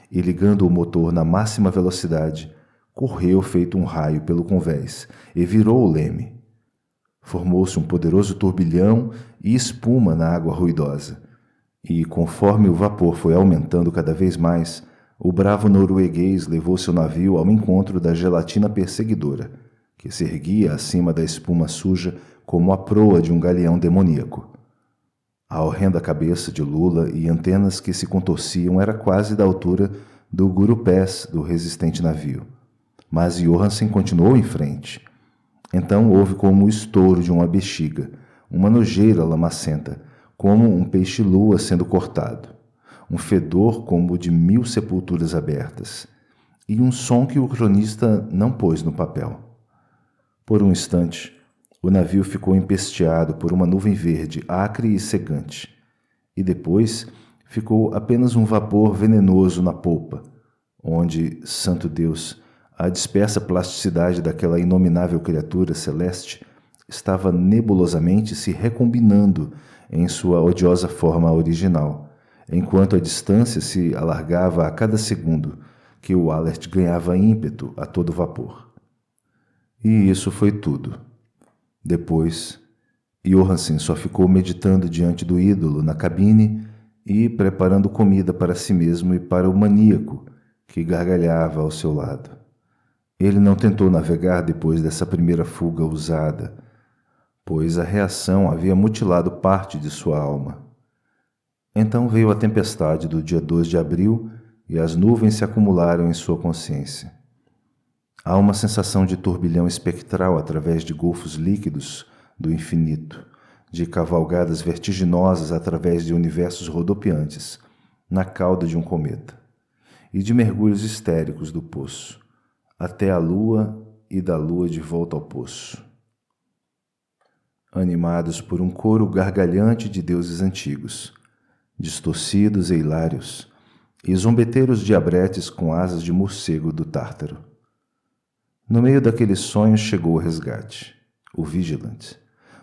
e, ligando o motor na máxima velocidade, correu feito um raio pelo convés e virou o leme. Formou-se um poderoso turbilhão e espuma na água ruidosa, e, conforme o vapor foi aumentando cada vez mais, o bravo norueguês levou seu navio ao encontro da gelatina perseguidora, que se erguia acima da espuma suja como a proa de um galeão demoníaco. A horrenda cabeça de lula e antenas que se contorciam era quase da altura do gurupés do resistente navio. Mas Johansen continuou em frente. Então houve como o estouro de uma bexiga, uma nojeira lamacenta, como um peixe-lua sendo cortado, um fedor como o de 1000 sepulturas abertas, e um som que o cronista não pôs no papel. Por um instante, o navio ficou empesteado por uma nuvem verde, acre e cegante, e depois ficou apenas um vapor venenoso na polpa, onde, santo Deus, a dispersa plasticidade daquela inominável criatura celeste estava nebulosamente se recombinando em sua odiosa forma original, enquanto a distância se alargava a cada segundo que o Allert ganhava ímpeto a todo vapor. E isso foi tudo. Depois, Johansen só ficou meditando diante do ídolo na cabine e preparando comida para si mesmo e para o maníaco que gargalhava ao seu lado. Ele não tentou navegar depois dessa primeira fuga ousada, pois a reação havia mutilado parte de sua alma. Então veio a tempestade do dia 2 de abril e as nuvens se acumularam em sua consciência. Há uma sensação de turbilhão espectral através de golfos líquidos do infinito, de cavalgadas vertiginosas através de universos rodopiantes, na cauda de um cometa, e de mergulhos histéricos do poço, até a lua e da lua de volta ao poço. Animados por um coro gargalhante de deuses antigos, distorcidos e hilários, e zombeteiros diabretes com asas de morcego do Tártaro. No meio daqueles sonhos chegou o resgate, o Vigilante,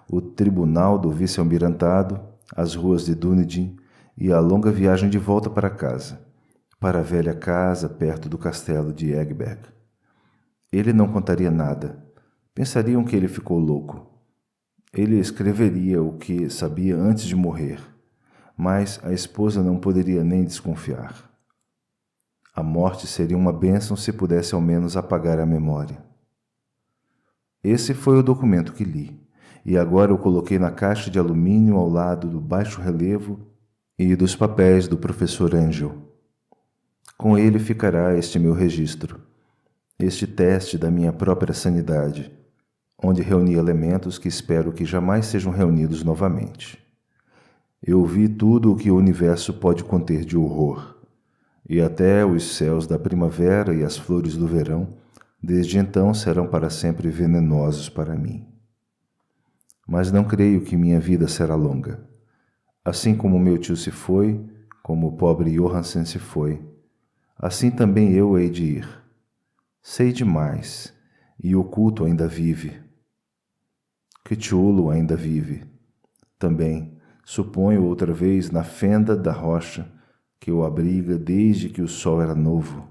o tribunal do vice-almirantado, as ruas de Dunedin e a longa viagem de volta para casa, para a velha casa perto do castelo de Egberg. Ele não contaria nada. Pensariam que ele ficou louco. Ele escreveria o que sabia antes de morrer, mas a esposa não poderia nem desconfiar. A morte seria uma bênção se pudesse ao menos apagar a memória. Esse foi o documento que li, e agora o coloquei na caixa de alumínio ao lado do baixo relevo e dos papéis do professor Angel. Com ele ficará este meu registro, este teste da minha própria sanidade, onde reuni elementos que espero que jamais sejam reunidos novamente. Eu vi tudo o que o universo pode conter de horror, e até os céus da primavera e as flores do verão, desde então serão para sempre venenosos para mim. Mas não creio que minha vida será longa. Assim como meu tio se foi, como o pobre Johansen se foi, assim também eu hei de ir. Sei demais, e o culto ainda vive. Cthulhu ainda vive. Também, suponho outra vez na fenda da rocha que o abriga desde que o sol era novo.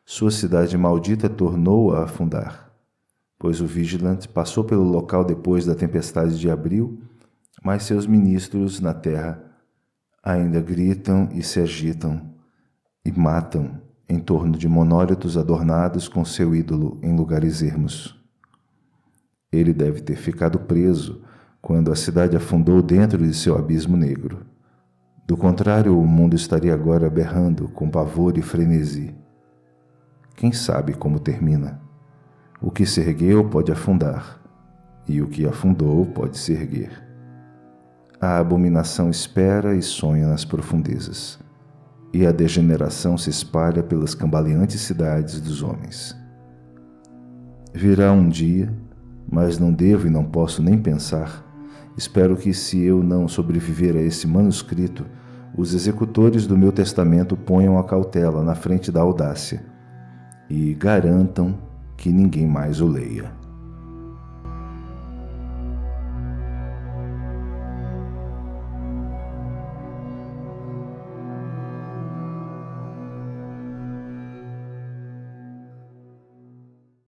Sua cidade maldita tornou a afundar, pois o Vigilante passou pelo local depois da tempestade de abril, mas seus ministros na terra ainda gritam e se agitam e matam em torno de monólitos adornados com seu ídolo em lugares ermos. Ele deve ter ficado preso quando a cidade afundou dentro de seu abismo negro. Do contrário, o mundo estaria agora berrando com pavor e frenesi. Quem sabe como termina? O que se ergueu pode afundar, e o que afundou pode se erguer. A abominação espera e sonha nas profundezas, e a degeneração se espalha pelas cambaleantes cidades dos homens. Virá um dia, mas não devo e não posso nem pensar. Espero que, se eu não sobreviver a esse manuscrito, os executores do meu testamento ponham a cautela na frente da audácia e garantam que ninguém mais o leia.